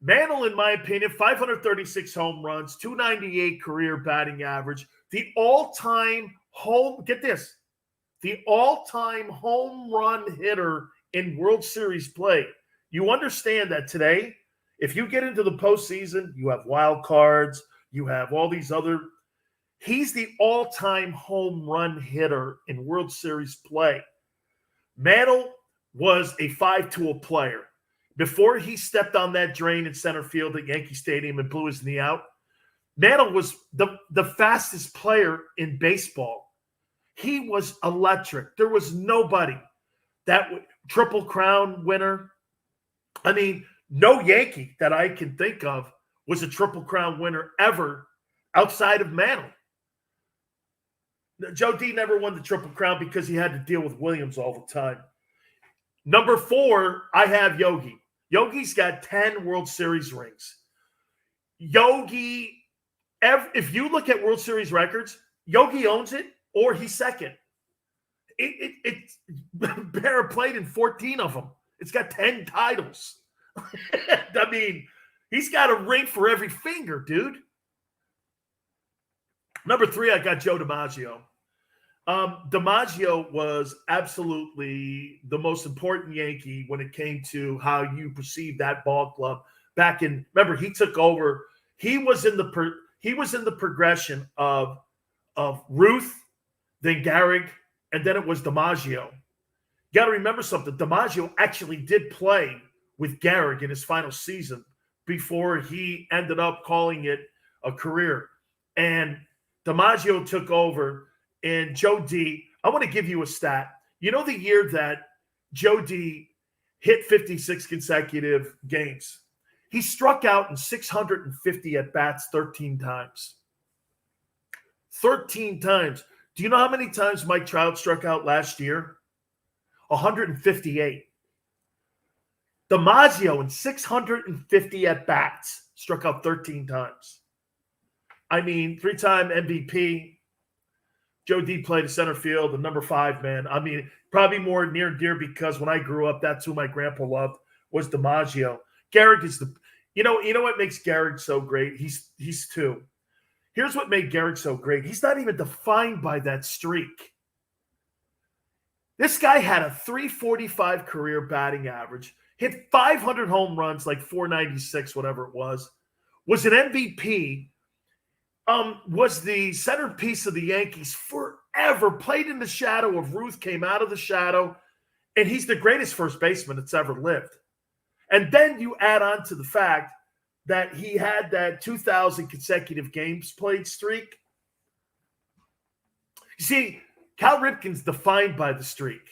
Mantle, in my opinion, 536 home runs, 298 career batting average, the all-time home run hitter in World Series play. You understand that today, if you get into the postseason, you have wild cards, you have all these other. He's the all-time home run hitter in World Series play. Mantle was a 5-tool player. Before he stepped on that drain in center field at Yankee Stadium and blew his knee out, Mantle was the fastest player in baseball. He was electric. There was nobody that Triple Crown winner. I mean, no Yankee that I can think of was a Triple Crown winner ever outside of Mantle. Joe D never won the Triple Crown because he had to deal with Williams all the time. Number 4, I have Yogi. Yogi's got 10 World Series rings. Yogi, if you look at World Series records, Yogi owns it or he's second. Berra played in 14 of them. It's got 10 titles. I mean, he's got a ring for every finger, dude. Number 3, I got Joe DiMaggio. DiMaggio was absolutely the most important Yankee when it came to how you perceive that ball club. Back in, remember, he took over. He was in the progression of Ruth, then Gehrig, and then it was DiMaggio. You got to remember something. DiMaggio actually did play with Gehrig in his final season before he ended up calling it a career. And DiMaggio took over. And Joe D, I want to give you a stat. You know the year that Joe D hit 56 consecutive games? He struck out in 650 at-bats 13 times. 13 times. Do you know how many times Mike Trout struck out last year? 158. DiMaggio in 650 at-bats struck out 13 times. I mean, 3-time MVP. Joe D played center field, the number 5 man. I mean, probably more near and dear because when I grew up, that's who my grandpa loved was DiMaggio. Gehrig is you know what makes Gehrig so great? He's 2. Here's what made Gehrig so great. He's not even defined by that streak. This guy had a 345 career batting average, hit 500 home runs, like 496, whatever it was an MVP. Was the centerpiece of the Yankees forever, played in the shadow of Ruth, came out of the shadow, and he's the greatest first baseman that's ever lived. And then you add on to the fact that he had that 2,000 consecutive games played streak. You see, Cal Ripken's defined by the streak.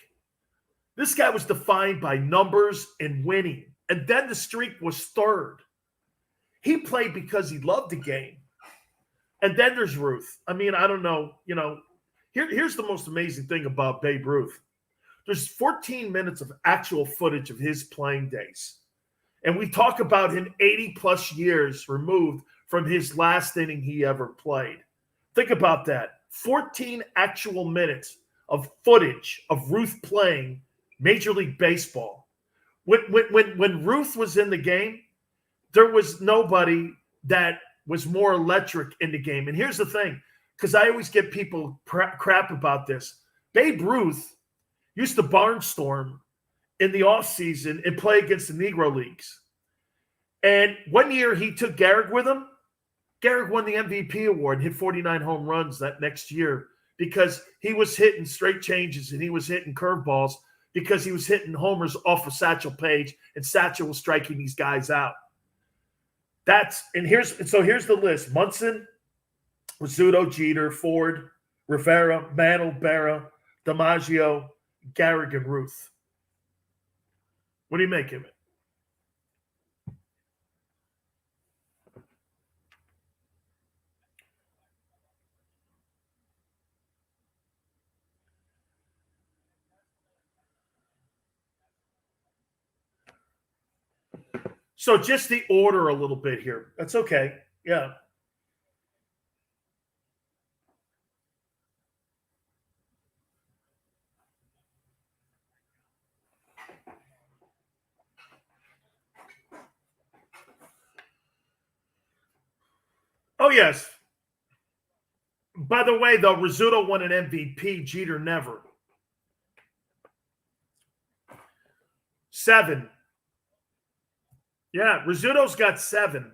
This guy was defined by numbers and winning. And then the streak was third. He played because he loved the game. And then there's Ruth. I mean, I don't know. You know, here's the most amazing thing about Babe Ruth. There's 14 minutes of actual footage of his playing days. And we talk about him 80-plus years removed from his last inning he ever played. Think about that. 14 actual minutes of footage of Ruth playing Major League Baseball. When Ruth was in the game, there was nobody that was more electric in the game. And here's the thing, because I always get people crap about this. Babe Ruth used to barnstorm in the offseason and play against the Negro Leagues. And one year he took Gehrig with him. Gehrig won the MVP award and hit 49 home runs that next year because he was hitting straight changes and he was hitting curveballs because he was hitting homers off of Satchel Paige, and Satchel was striking these guys out. Here's the list. Munson, Rizzuto, Jeter, Ford, Rivera, Mantle, Berra, DiMaggio, Gehrig, and Ruth. What do you make of it? So just the order a little bit here. That's okay. Yeah. Oh, yes. By the way, though, Rizzuto won an MVP. Jeter never. 7. Yeah, Rizzuto's got 7.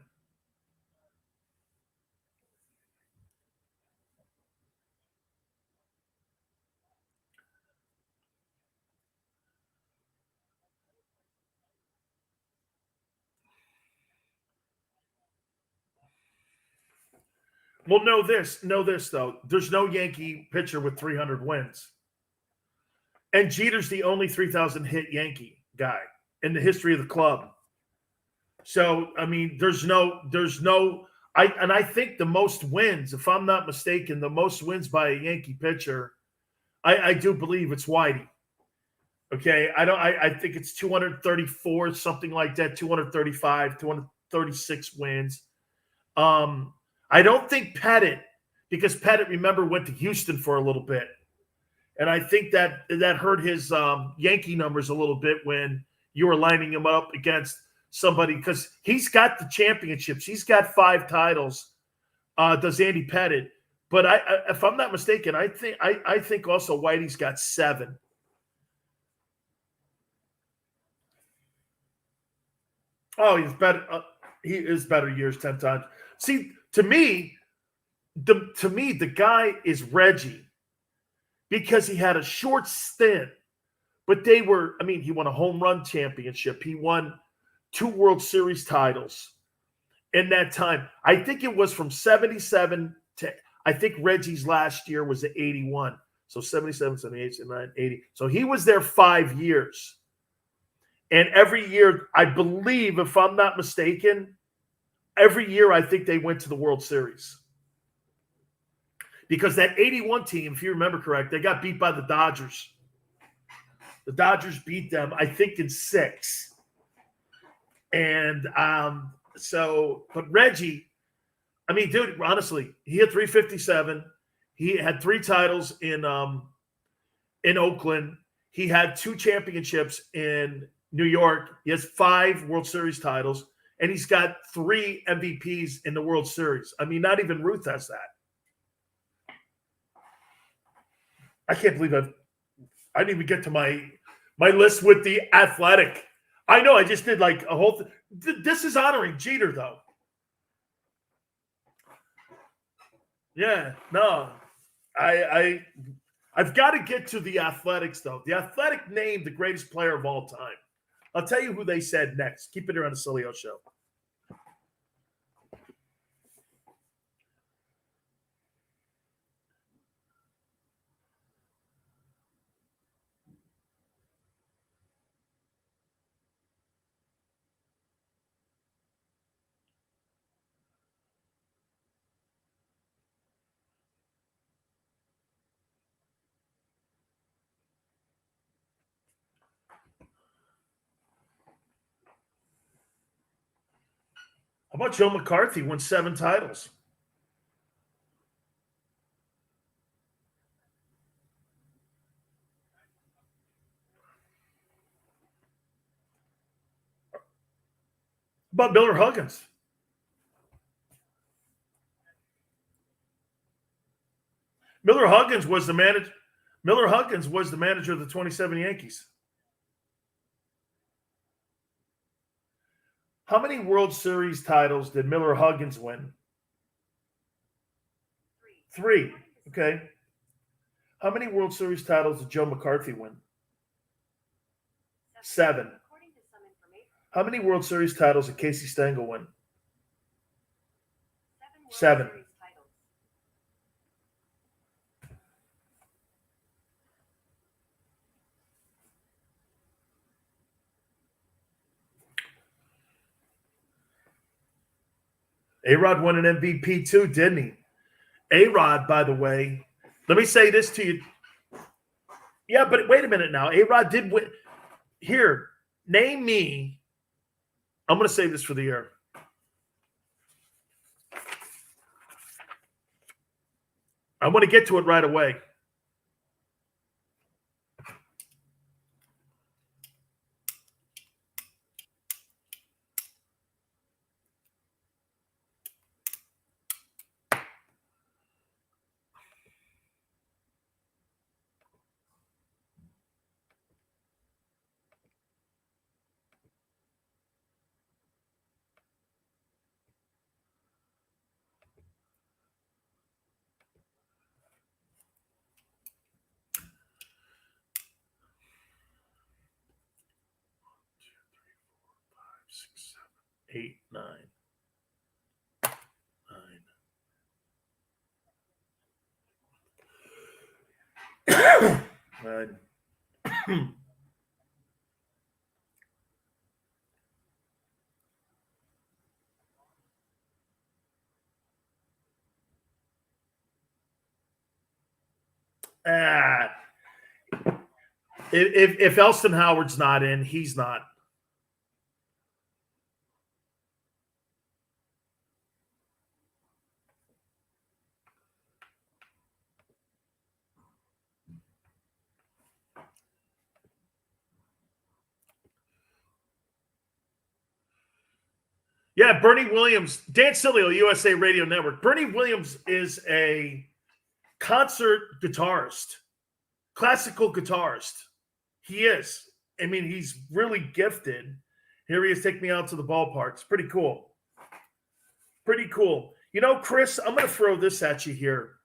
Well, know this, though. There's no Yankee pitcher with 300 wins. And Jeter's the only 3,000 hit Yankee guy in the history of the club. So, I mean, I think the most wins, if I'm not mistaken, the most wins by a Yankee pitcher, I do believe it's Whitey. Okay. I think it's 234, something like that, 235, 236 wins. I don't think Pettit, because Pettit, remember, went to Houston for a little bit. And I think that hurt his Yankee numbers a little bit when you were lining him up against somebody, because he's got the championships. He's got 5 titles, does Andy Pettit. But if I'm not mistaken, I think also Whitey's got 7. Oh, he's better. He is better years 10 times. See, to me, the guy is Reggie, because he had a short stint, but he won a home run championship. He won 2 World Series titles in that time. I think it was from 77 to, I think Reggie's last year was at 81. So 77, 78, 79, 80. So he was there 5 years. And every year, I believe, if I'm not mistaken, every year I think they went to the World Series. Because that 81 team, if you remember correct, they got beat by the Dodgers. The Dodgers beat them, I think, in 6. And but Reggie, I mean, dude, honestly, he had 357. He had 3 titles in Oakland. He had 2 championships in New York. He has 5 World Series titles, and he's got 3 MVPs in the World Series. I mean, not even Ruth has that. I can't believe I didn't even get to my list with the Athletic. I know I just did like a whole this is honoring Jeter, though. Yeah, no. I've got to get to the Athletics, though. The Athletic named the greatest player of all time. I'll tell you who they said next. Keep it here on the Sileo Show. How about Joe McCarthy won 7 titles? How about Miller Huggins? Miller Huggins was the manager of the 27 Yankees. How many World Series titles did Miller Huggins win? 3. Okay. How many World Series titles did Joe McCarthy win? 7. How many World Series titles did Casey Stengel win? 7. A-Rod won an MVP too, didn't he? A-Rod, by the way, let me say this to you. Yeah, but wait a minute now. A-Rod did win. Here, name me I'm going to save this for the air. I want to get to it right away. Six, 7, 8, 9, 9. 9. If Elston Howard's not in, he's not. Yeah, Bernie Williams, Dan Sileo, USA Radio Network. Bernie Williams is a concert guitarist, classical guitarist. He is. I mean, he's really gifted. Here he is, take me out to the ballpark. It's pretty cool. Pretty cool. You know, Chris, I'm going to throw this at you here.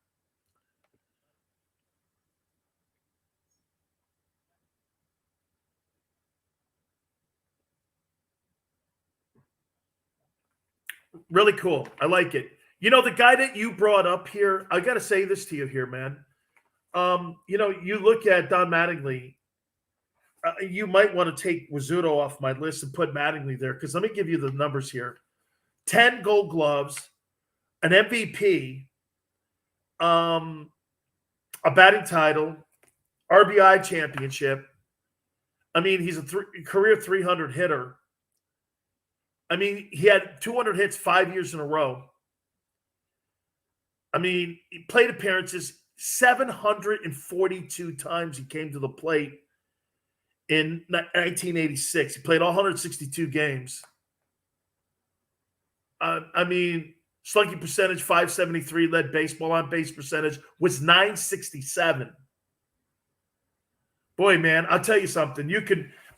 Really cool. I like it. You know, the guy that you brought up here, I got to say this to you here, man. You know, you look at Don Mattingly, you might want to take Rizzuto off my list and put Mattingly there, because let me give you the numbers here. 10 gold gloves, an MVP, a batting title, RBI championship. I mean, he's a career 300 hitter. I mean, he had 200 hits 5 years in a row. I mean, he plate appearances 742 times he came to the plate in 1986. He played all 162 games. I mean, slugging percentage 573, led baseball on base percentage was 967. Boy, man, I'll tell you something.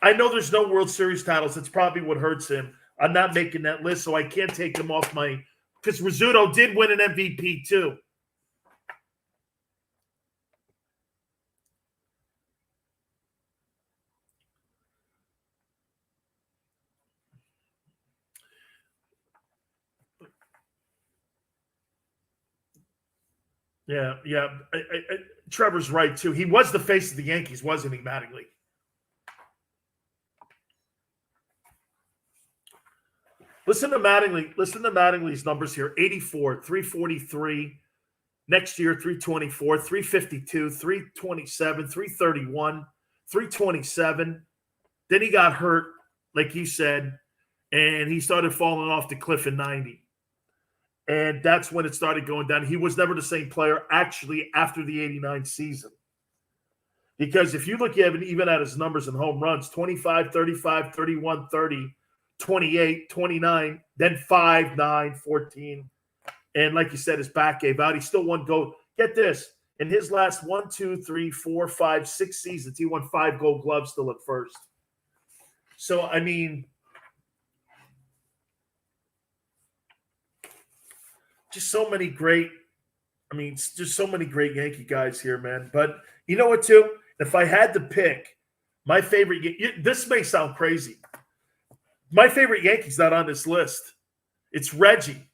I know there's no World Series titles. That's probably what hurts him. I'm not making that list, so I can't take him off because Rizzuto did win an MVP too. Yeah. Trevor's right too. He was the face of the Yankees, wasn't he, Mattingly? Listen to Mattingly's numbers here. 84, 343. Next year, 324, 352, 327, 331, 327. Then he got hurt, like you said, and he started falling off the cliff in 90. And that's when it started going down. He was never the same player, actually, after the 89 season. Because if you look even at his numbers in home runs, 25, 35, 31, 30, 28, 29, then 5, 9, 14. And like you said, his back gave out. He still won gold. Get this. In his last 1, 2, 3, 4, 5, 6 seasons, he won 5 gold gloves still at first. So, I mean, just so many great Yankee guys here, man. But you know what, too? If I had to pick my favorite, this may sound crazy. My favorite Yankee's not on this list. It's Reggie.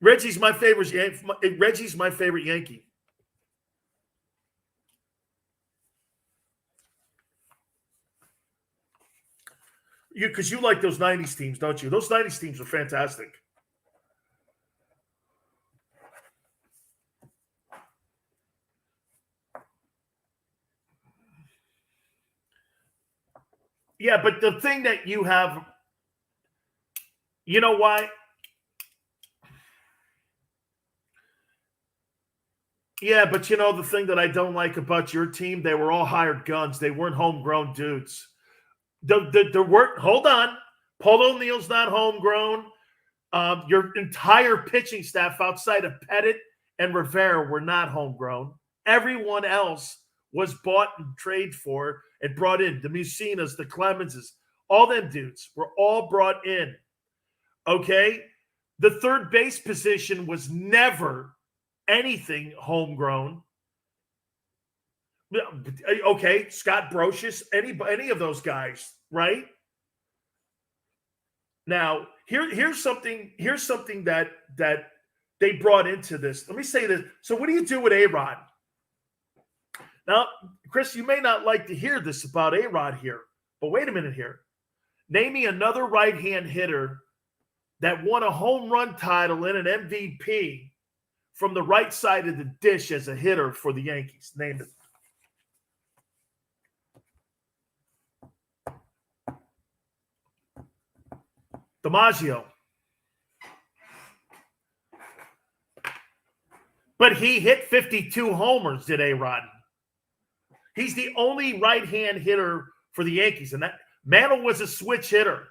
Reggie's my favorite Yankee. Because you like those 90s teams, don't you? Those 90s teams are fantastic. Yeah, but the thing that you have, you know why? Yeah, but you know the thing that I don't like about your team, they were all hired guns. They weren't homegrown dudes. The work. Hold on, Paul O'Neill's not homegrown. Your entire pitching staff outside of Pettit and Rivera were not homegrown. Everyone else was bought and traded for and brought in. The Musinas, the Clemenses, all them dudes were all brought in. Okay? The third base position was never anything homegrown. Okay, Scott Brocious, any of those guys, right? Now, here's something that they brought into this. Let me say this. So what do you do with A-Rod? Now, Chris, you may not like to hear this about A-Rod here, but wait a minute here. Name me another right-hand hitter that won a home run title and an MVP from the right side of the dish as a hitter for the Yankees. Name it. DiMaggio. But he hit 52 homers, did A-Rod. He's the only right-hand hitter for the Yankees. And that Mantle was a switch hitter.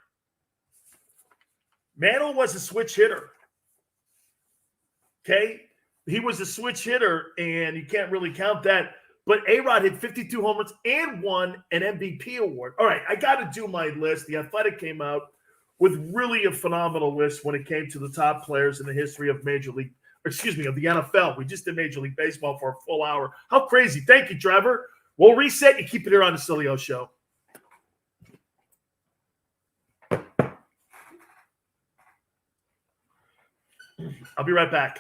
Okay? He was a switch hitter, and you can't really count that. But A-Rod hit 52 homers and won an MVP award. All right, I got to do my list. The Athletic came out with really a phenomenal list when it came to the top players in the history of of the NFL. We just did Major League Baseball for a full hour. How crazy. Thank you, Trevor. We'll reset and keep it here on the Sileo Show. I'll be right back.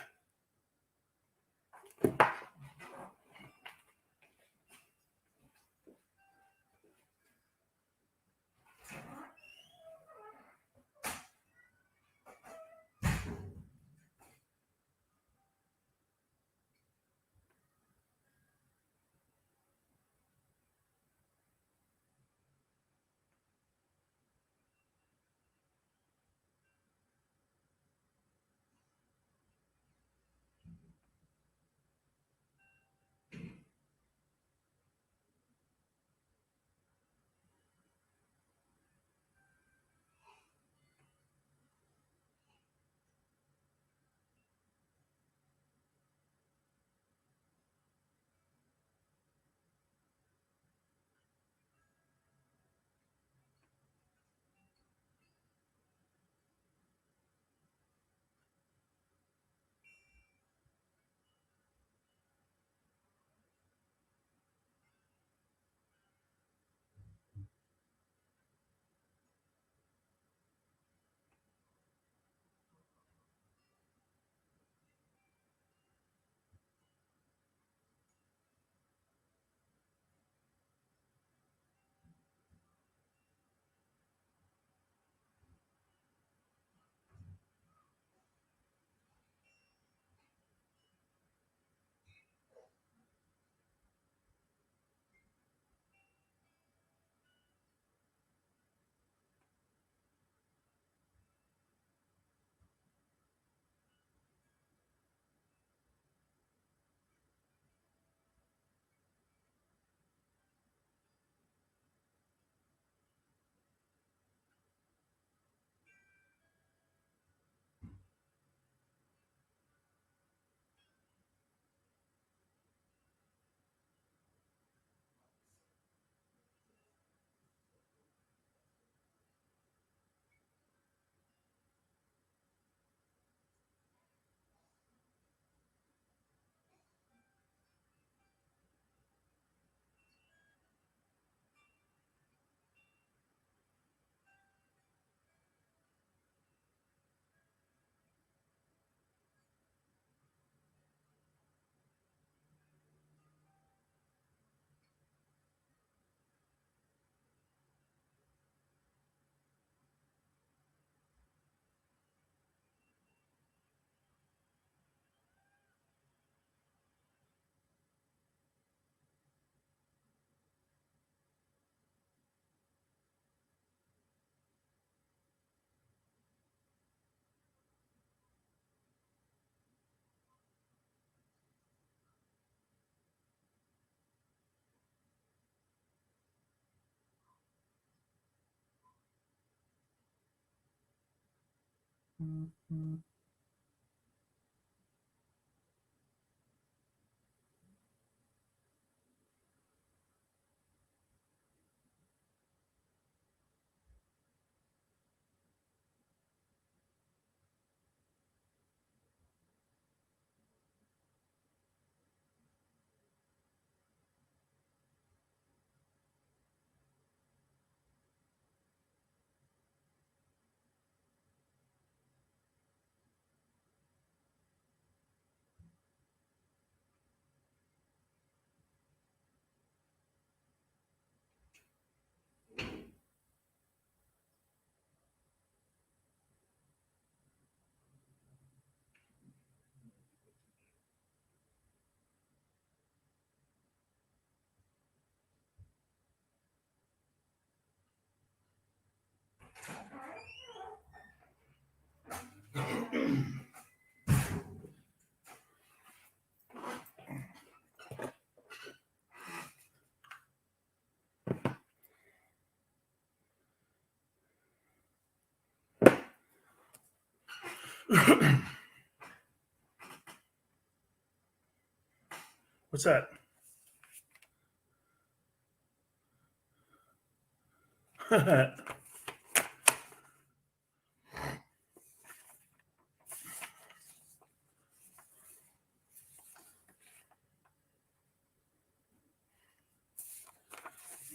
What's that?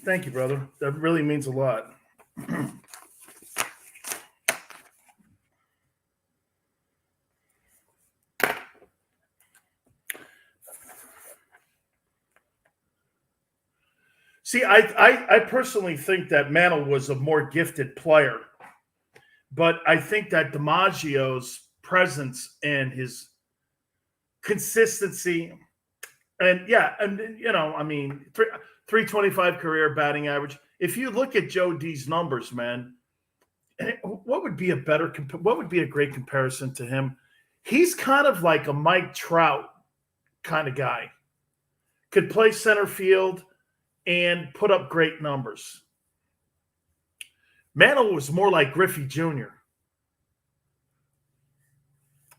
Thank you, brother. That really means a lot. See, I personally think that Mantle was a more gifted player, but I think that DiMaggio's presence and his consistency, and I mean, 325 career batting average. If you look at Joe D's numbers, man, what would be a great comparison to him? He's kind of like a Mike Trout kind of guy. Could play center field and put up great numbers. Mantle was more like Griffey Jr.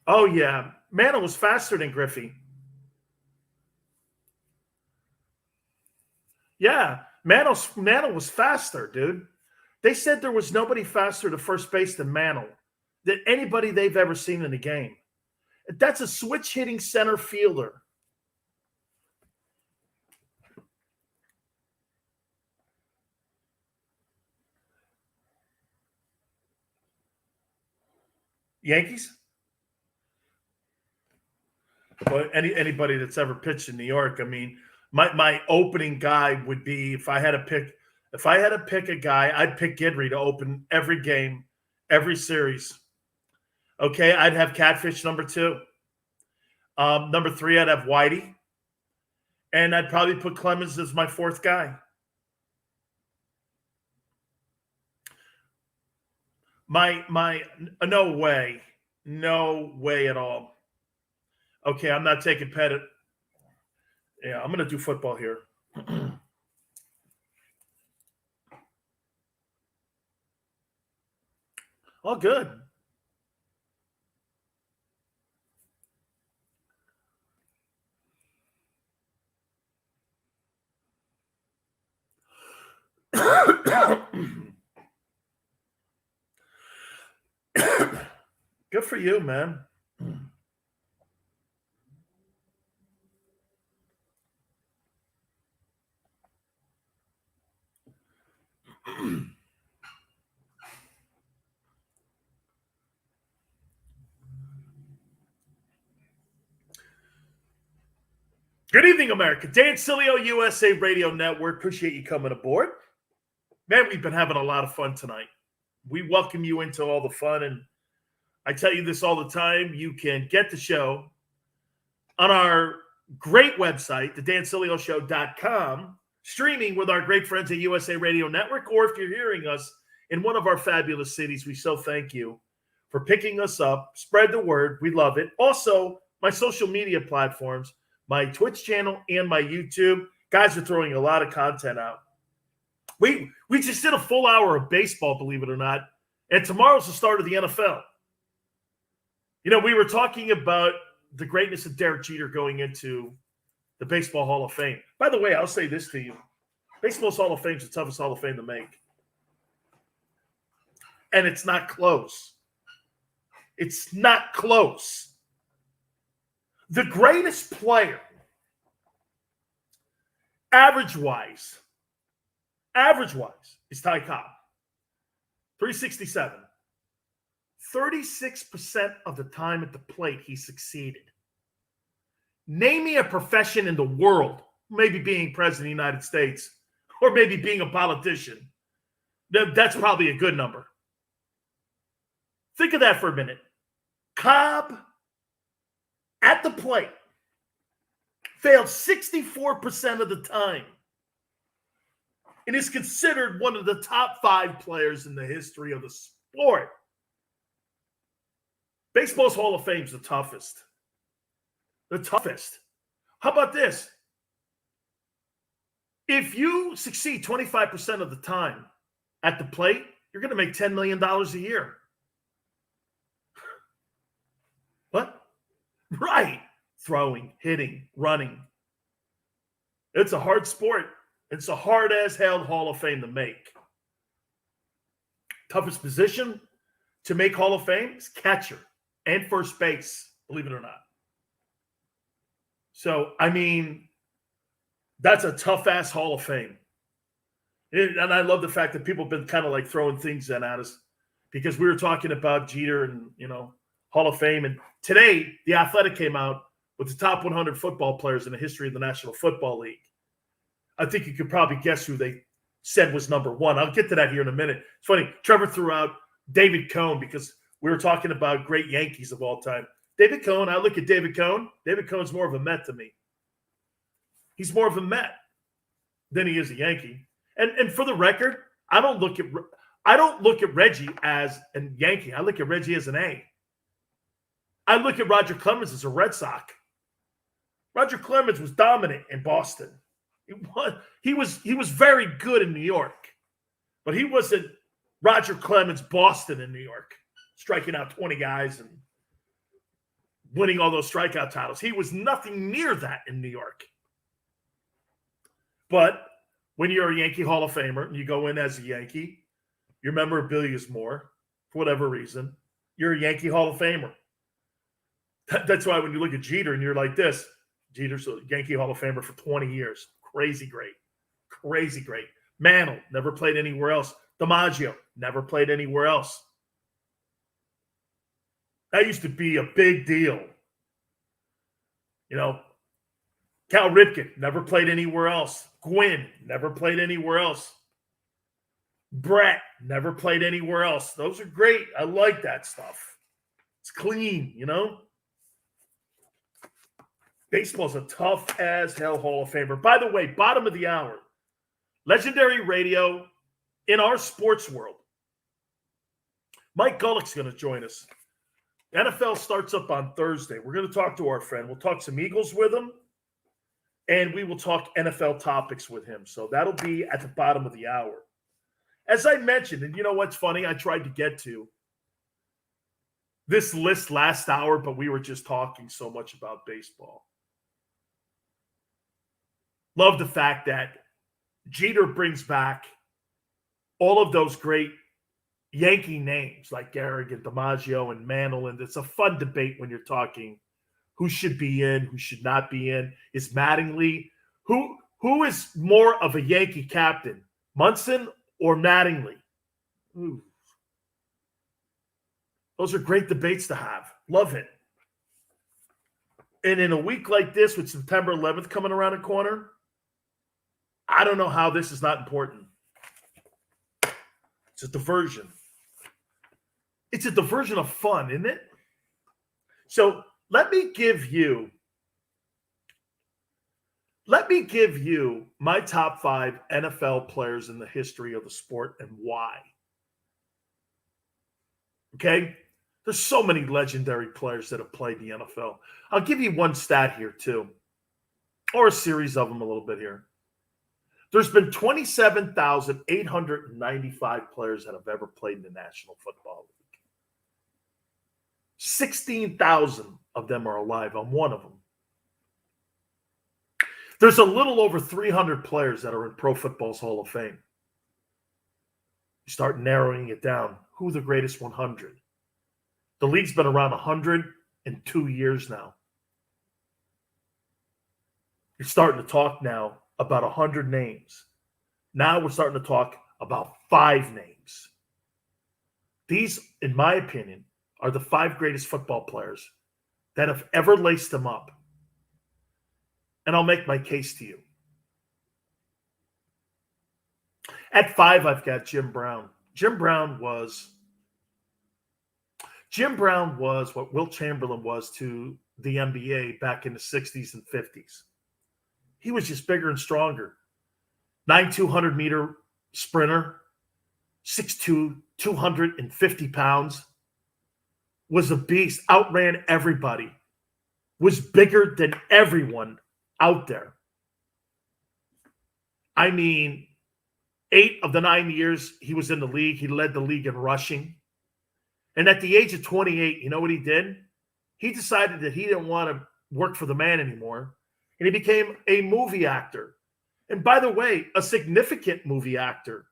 Oh, yeah. Mantle was faster than Griffey. Yeah. Mantle was faster, dude. They said there was nobody faster to first base than Mantle, than anybody they've ever seen in a game. That's a switch-hitting center fielder. Yankees? Well, anybody that's ever pitched in New York, I mean, my opening guy would be if I had to pick a guy, I'd pick Guidry to open every game, every series. Okay, I'd have Catfish number 2. Number 3, I'd have Whitey. And I'd probably put Clemens as my 4th guy. No way at all. Okay, I'm not taking Pettit. Yeah, I'm going to do football here. All good. Good for you, man. Good evening, America. Dan Sileo, USA Radio Network. Appreciate you coming aboard. Man, we've been having a lot of fun tonight. We welcome you into all the fun. And I tell you this all the time. You can get the show on our great website, thedansileoshow.com, streaming with our great friends at USA Radio Network. Or if you're hearing us in one of our fabulous cities, we so thank you for picking us up. Spread the word. We love it. Also, my social media platforms, my Twitch channel and my YouTube. Guys are throwing a lot of content out. We just did a full hour of baseball, believe it or not. And tomorrow's the start of the NFL. We were talking about the greatness of Derek Jeter going into the Baseball Hall of Fame. By the way, I'll say this to you. Baseball's Hall of Fame is the toughest Hall of Fame to make. And it's not close. It's not close. The greatest player, average-wise, is Ty Cobb. 367. 36% of the time at the plate, he succeeded. Name me a profession in the world, maybe being president of the United States, or maybe being a politician. That's probably a good number. Think of that for a minute. Cobb, at the plate, failed 64% of the time and is considered one of the top 5 players in the history of the sport. Baseball's Hall of Fame is the toughest. The toughest. How about this? If you succeed 25% of the time at the plate, you're going to make $10 million a year. What? Right. Throwing, hitting, running. It's a hard sport. It's a hard-as-hell Hall of Fame to make. Toughest position to make Hall of Fame is catcher and first base, believe it or not. So, that's a tough-ass Hall of Fame. And I love the fact that people have been kind of like throwing things at us because we were talking about Jeter and, Hall of Fame. And today, The Athletic came out with the top 100 football players in the history of the National Football League. I think you could probably guess who they said was number 1. I'll get to that here in a minute. It's funny. Trevor threw out David Cone because we were talking about great Yankees of all time. David Cone, I look at David Cone. David Cone's more of a Met to me. He's more of a Met than he is a Yankee. And for the record, I don't look at Reggie as a Yankee. I look at Reggie as an A. I look at Roger Clemens as a Red Sox. Roger Clemens was dominant in Boston. He was very good in New York, but he wasn't Roger Clemens Boston in New York, striking out 20 guys and winning all those strikeout titles. He was nothing near that in New York. But when you're a Yankee Hall of Famer and you go in as a Yankee, your memorabilia is more, for whatever reason. You're a Yankee Hall of Famer. That's why when you look at Jeter and you're like this, Jeter's a Yankee Hall of Famer for 20 years. Crazy great. Crazy great. Mantle, never played anywhere else. DiMaggio, never played anywhere else. That used to be a big deal. Cal Ripken, never played anywhere else. Gwynn, never played anywhere else. Brett, never played anywhere else. Those are great. I like that stuff. It's clean, Baseball's a tough-as-hell Hall of Famer. By the way, bottom of the hour, legendary radio in our sports world. Mike Gullick's going to join us. The NFL starts up on Thursday. We're going to talk to our friend. We'll talk some Eagles with him, and we will talk NFL topics with him. So that'll be at the bottom of the hour. As I mentioned, and you know what's funny? I tried to get to this list last hour, but we were just talking so much about baseball. Love the fact that Jeter brings back all of those great Yankee names like Gehrig and DiMaggio and Mantle, and it's a fun debate when you're talking who should be in, who should not be in. Is Mattingly who is more of a Yankee captain, Munson or Mattingly? Ooh. Those are great debates to have. Love it. And in a week like this, with September 11th coming around the corner, I don't know how this is not important. It's a diversion. It's a diversion of fun, isn't it? So let me give you my top 5 NFL players in the history of the sport and why. Okay? There's so many legendary players that have played in the NFL. I'll give you one stat here too, or a series of them a little bit here. There's been 27,895 players that have ever played in the National Football League. 16,000 of them are alive. I'm one of them. There's a little over 300 players that are in Pro Football's Hall of Fame. You start narrowing it down. Who are the greatest 100? The league's been around 102 years now. You're starting to talk now about 100 names. Now we're starting to talk about 5 names. These, in my opinion, are the 5 greatest football players that have ever laced them up. And I'll make my case to you. At 5, I've got Jim Brown. Jim Brown was what Wilt Chamberlain was to the NBA back in the 60s and 50s. He was just bigger and stronger. 200-meter sprinter, 6'2", 250 pounds, was a beast, outran everybody, was bigger than everyone out there. I mean, 8 of the 9 years he was in the league, he led the league in rushing. And at the age of 28, you know what he did? He decided that he didn't want to work for the man anymore, and he became a movie actor. And by the way, a significant movie actor.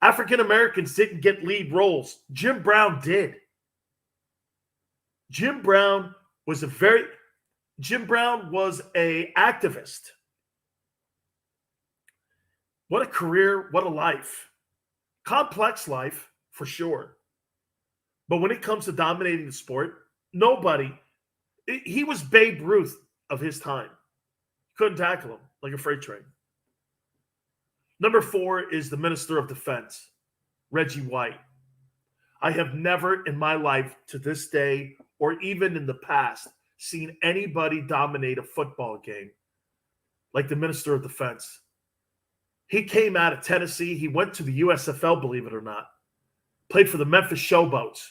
African Americans didn't get lead roles. Jim Brown did. Jim Brown was an activist. What a career, what a life. Complex life, for sure. But when it comes to dominating the sport, he was Babe Ruth of his time. Couldn't tackle him like a freight train. Number 4 is the Minister of Defense, Reggie White. I have never in my life to this day, or even in the past, seen anybody dominate a football game like the Minister of Defense. He came out of Tennessee. He went to the USFL, believe it or not. Played for the Memphis Showboats.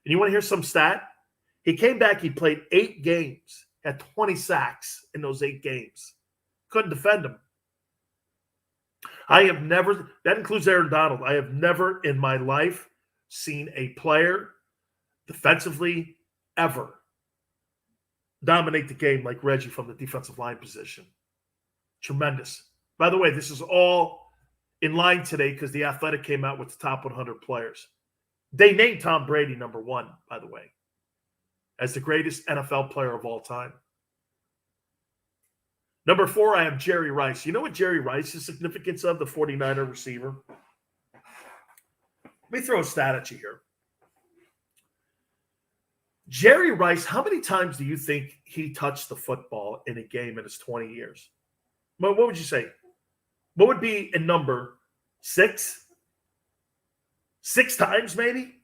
And you want to hear some stat? He came back, he played 8 games, had 20 sacks in those 8 games. Couldn't defend him. That includes Aaron Donald. I have never in my life seen a player defensively ever dominate the game like Reggie from the defensive line position. Tremendous. By the way, this is all in line today because The Athletic came out with the top 100 players. They named Tom Brady number 1, by the way, as the greatest NFL player of all time. Number 4, I have Jerry Rice. You know what Jerry Rice's significance of, the 49er receiver? Let me throw a stat at you here. Jerry Rice, how many times do you think he touched the football in a game in his 20 years? What would you say? What would be a number? 6? 6 times maybe,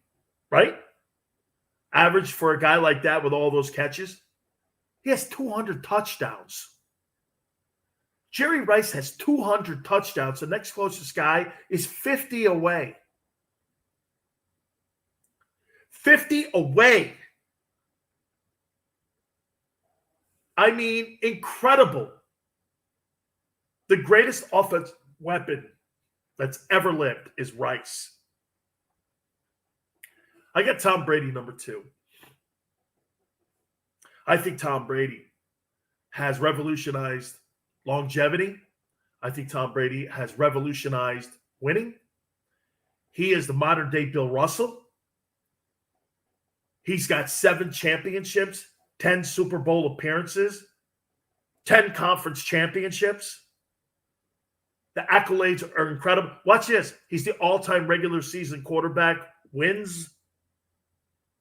right? Average for a guy like that with all those catches. He has 200 touchdowns. Jerry Rice has 200 touchdowns. The next closest guy is 50 away. 50 away. I mean, incredible. The greatest offensive weapon that's ever lived is Rice. I got Tom Brady number 2. I think Tom Brady has revolutionized longevity. I think Tom Brady has revolutionized winning. He is the modern day Bill Russell. He's got 7 championships, 10 Super Bowl appearances, 10 conference championships. The accolades are incredible. Watch this. He's the all-time regular season wins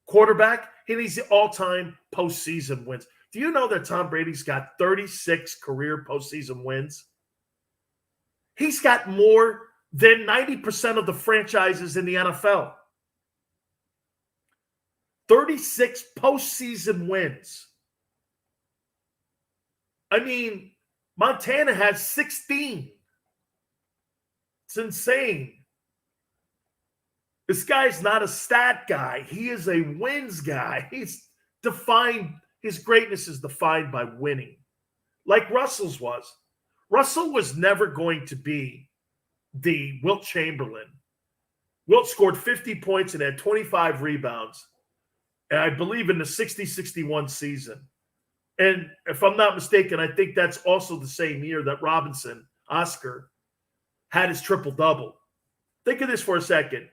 quarterback, and he's the all-time postseason wins. Do you know that Tom Brady's got 36 career postseason wins? He's got more than 90% of the franchises in the NFL. 36 postseason wins. I mean, Montana has 16. It's insane. This guy's not a stat guy. He is a wins guy. His greatness is defined by winning, like Russell's was. Russell was never going to be the Wilt Chamberlain. Wilt scored 50 points and had 25 rebounds. and I believe in the 60-61 season. And if I'm not mistaken, I think that's also the same year that Robinson, Oscar, had his triple-double. Think of this for a second.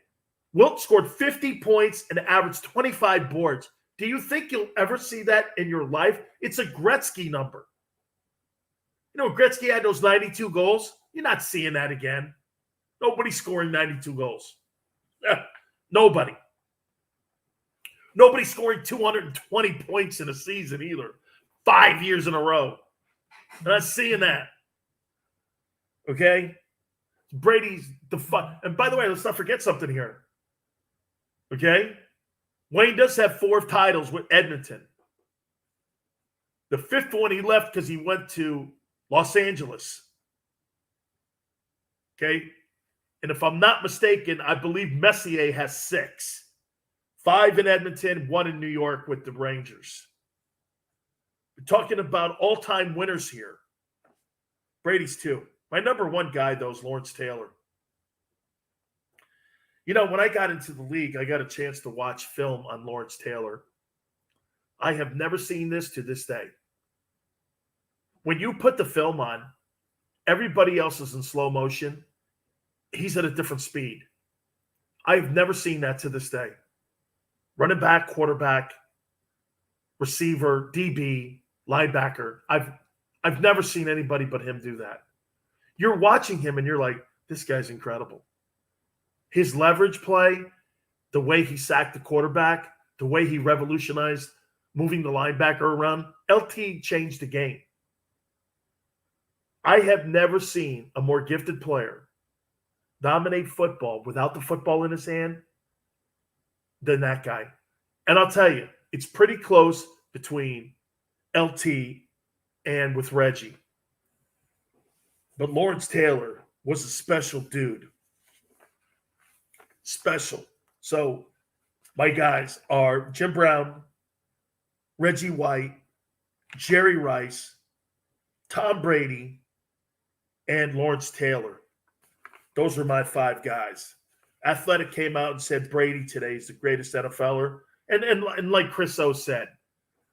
Wilt scored 50 points and averaged 25 boards. Do you think you'll ever see that in your life? It's a Gretzky number. You know, Gretzky had those 92 goals. You're not seeing that again. Nobody's scoring 92 goals. Nobody. Nobody's scoring 220 points in a season either. 5 years in a row. I'm not seeing that. Okay? Brady's the fun. And by the way, let's not forget something here. Okay? Wayne does have 4 titles with Edmonton. The 5th one he left because he went to Los Angeles. Okay? And if I'm not mistaken, I believe Messier has 6. 5 in Edmonton, 1 in New York with the Rangers. We're talking about all-time winners here. Brady's 2. My number 1 guy, though, is Lawrence Taylor. You know, when I got into the league, I got a chance to watch film on Lawrence Taylor. I have never seen this to this day. When you put the film on, everybody else is in slow motion. He's at a different speed. I've never seen that to this day. Running back, quarterback, receiver, DB, linebacker. I've never seen anybody but him do that. You're watching him and you're like, this guy's incredible. His leverage play, the way he sacked the quarterback, the way he revolutionized moving the linebacker around, LT changed the game. I have never seen a more gifted player dominate football without the football in his hand than that guy. And I'll tell you, it's pretty close between LT and with Reggie. But Lawrence Taylor was a special dude. Special. So my guys are Jim Brown, Reggie White, Jerry Rice, Tom Brady, and Lawrence Taylor. Those are my 5 guys. Athletic came out and said Brady today is the greatest NFLer. And like Chris O said,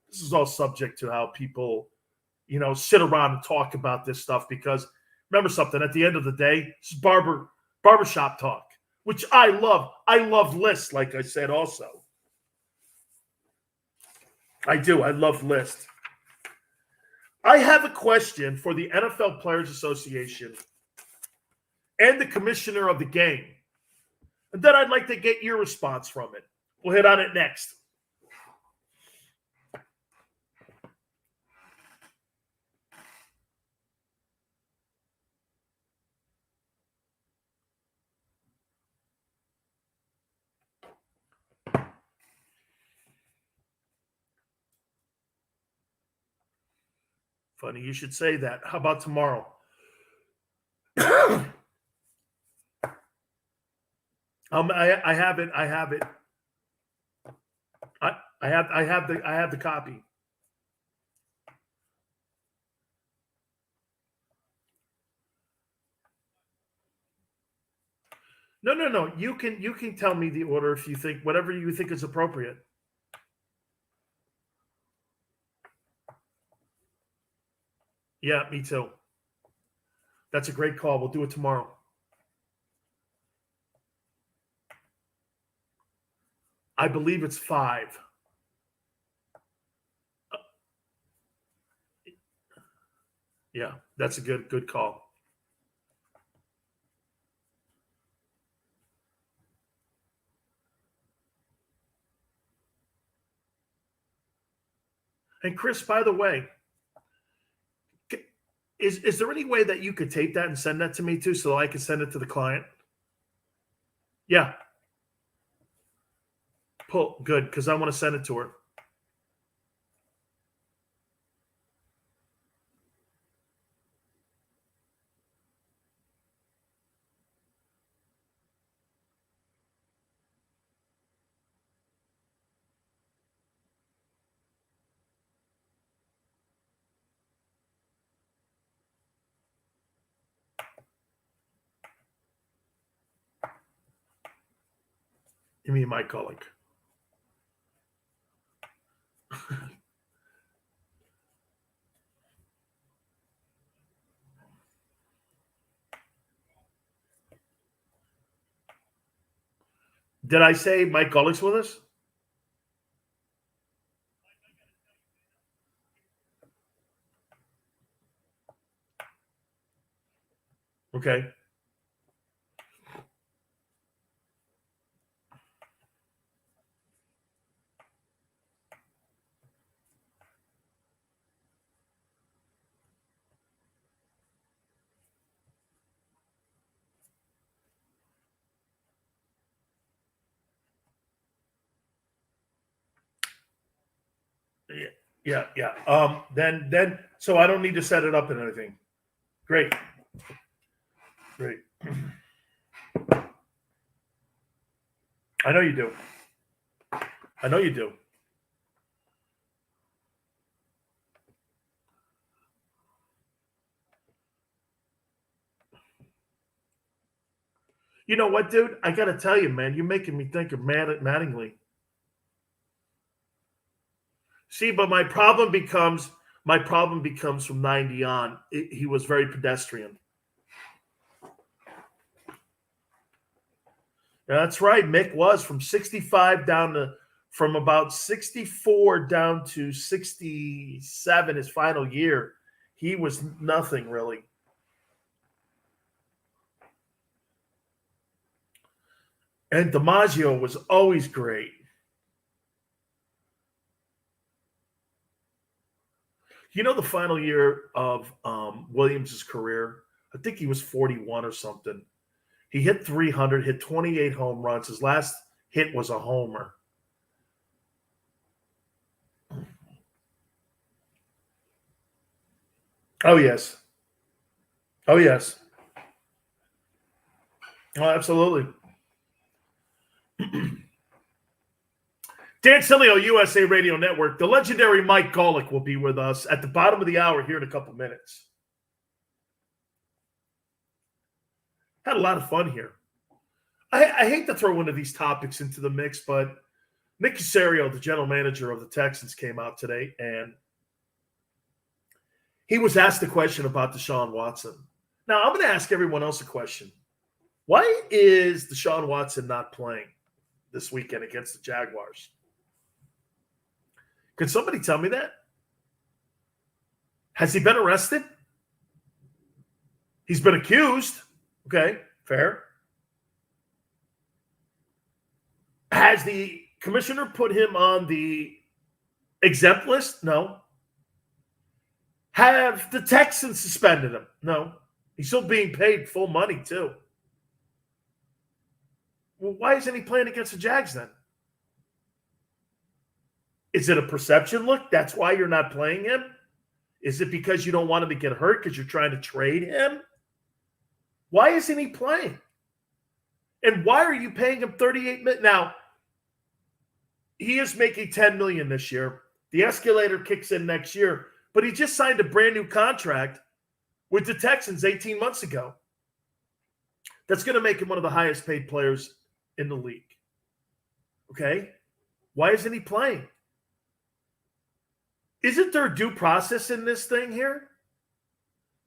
this is all subject to how people, you know, sit around and talk about this stuff, because remember something, at the end of the day, it's barbershop talk, which I love. I love lists, like I said also. I do. I love lists. I have a question for the NFL Players Association and the commissioner of the game. And then I'd like to get your response from it. We'll hit on it next. Funny you should say that. How about tomorrow? I have it. I have the copy. No. You can tell me the order if you think whatever you think is appropriate. Yeah, me too. That's a great call. We'll do it tomorrow. I believe it's 5. Yeah, that's a good call. And Chris, by the way, is there any way that you could tape that and send that to me too, so I can send it to the client? Yeah. Good, because I want to send it to her. You mean my colleague? Did I say Mike Golick's with us? Okay. Yeah. Then, so I don't need to set it up and anything. Great. I know you do. You know what, dude? I got to tell you, man, you're making me think of Mattingly. See, but my problem becomes from 90 on. He was very pedestrian. Yeah, that's right. Mick was from 65 from about 64 down to 67 his final year. He was nothing really. And DiMaggio was always great. You know, the final year of Williams' career, I think he was 41 or something. He hit 300, hit 28 home runs. His last hit was a homer. Oh, yes. Oh, absolutely. Dan Sileo, USA Radio Network. The legendary Mike Golick will be with us at the bottom of the hour here in a couple minutes. Had a lot of fun here. I hate to throw one of these topics into the mix, but Nick Caserio, the general manager of the Texans, came out today, and he was asked a question about Deshaun Watson. Now, I'm going to ask everyone else a question. Why is Deshaun Watson not playing this weekend against the Jaguars? Could somebody tell me that? Has he been arrested? He's been accused. Okay, fair. Has the commissioner put him on the exempt list? No. Have the Texans suspended him? No. He's still being paid full money, too. Well, why isn't he playing against the Jags then? Is it a perception look? That's why you're not playing him? Is it because you don't want him to get hurt because you're trying to trade him? Why isn't he playing? And why are you paying him $38 million? Now, he is making $10 million this year. The escalator kicks in next year, but he just signed a brand new contract with the Texans 18 months ago. That's going to make him one of the highest paid players in the league. Okay? Why isn't he playing? Isn't there due process in this thing here?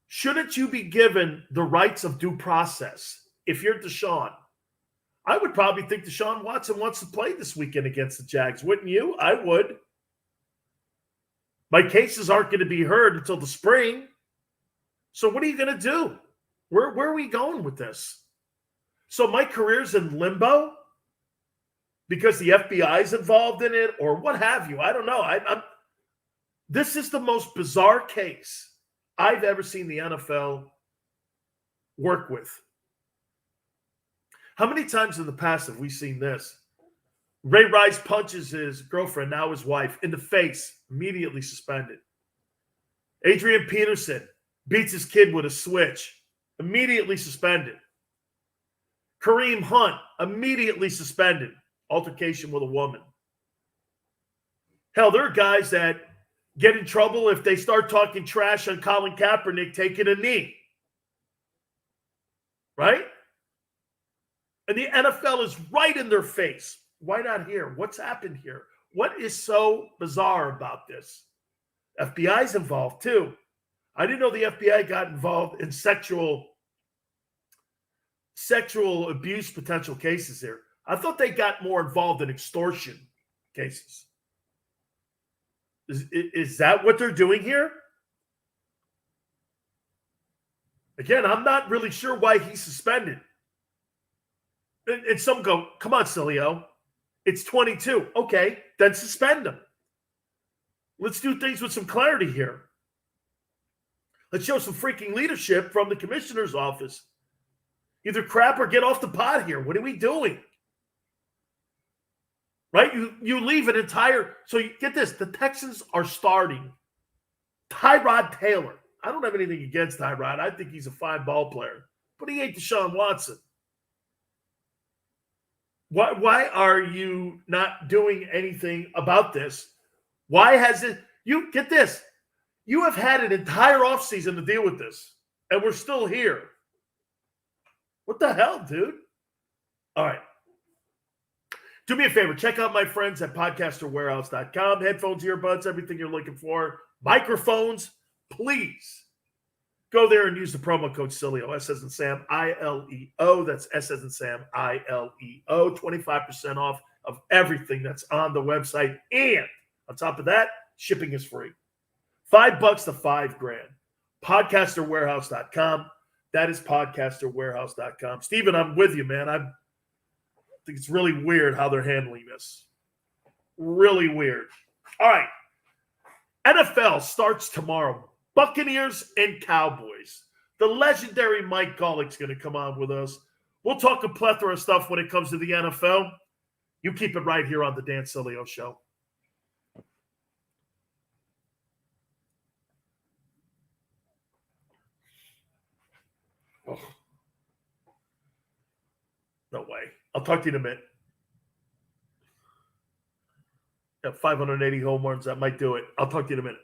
Shouldn't you be given the rights of due process if you're Deshaun? I would probably think Deshaun Watson wants to play this weekend against the Jags. Wouldn't you? I would. My cases aren't going to be heard until the spring. So what are you going to do? Where are we going with this? So my career's in limbo because the FBI is involved in it or what have you. I don't know. This is the most bizarre case I've ever seen the NFL work with. How many times in the past have we seen this? Ray Rice punches his girlfriend, now his wife, in the face, immediately suspended. Adrian Peterson beats his kid with a switch, immediately suspended. Kareem Hunt, immediately suspended. Altercation with a woman. Hell, there are guys that get in trouble if they start talking trash on Colin Kaepernick taking a knee. Right? And the NFL is right in their face. Why not here? What's happened here? What is so bizarre about this? FBI's involved too. I didn't know the FBI got involved in sexual abuse potential cases here. I thought they got more involved in extortion cases. Is that what they're doing here? Again, I'm not really sure why he's suspended. And some go, come on, Sileo. It's 22. Okay, then suspend him. Let's do things with some clarity here. Let's show some freaking leadership from the commissioner's office. Either crap or get off the pot here. What are we doing? Right? You leave an entire... So you get this. The Texans are starting Tyrod Taylor. I don't have anything against Tyrod. I think he's a fine ball player. But he ain't Deshaun Watson. Why are you not doing anything about this? Why has it... You get this. You have had an entire offseason to deal with this. And we're still here. What the hell, dude? All right. Do me a favor. Check out my friends at podcasterwarehouse.com. Headphones, earbuds, everything you're looking for. Microphones, please. Go there and use the promo code Sileo, S as in Sam, I-L-E-O. That's S as in Sam, I-L-E-O. 25% off of everything that's on the website. And on top of that, shipping is free. $5 to $5,000. Podcasterwarehouse.com. That is podcasterwarehouse.com. Steven, I'm with you, man. I think it's really weird how they're handling this. Really weird. All right. NFL starts tomorrow. Buccaneers and Cowboys. The legendary Mike Golick's going to come on with us. We'll talk a plethora of stuff when it comes to the NFL. You keep it right here on the Dan Sileo Show. Oh. No way. I'll talk to you in a minute. Yeah, 580 home runs. That might do it. I'll talk to you in a minute.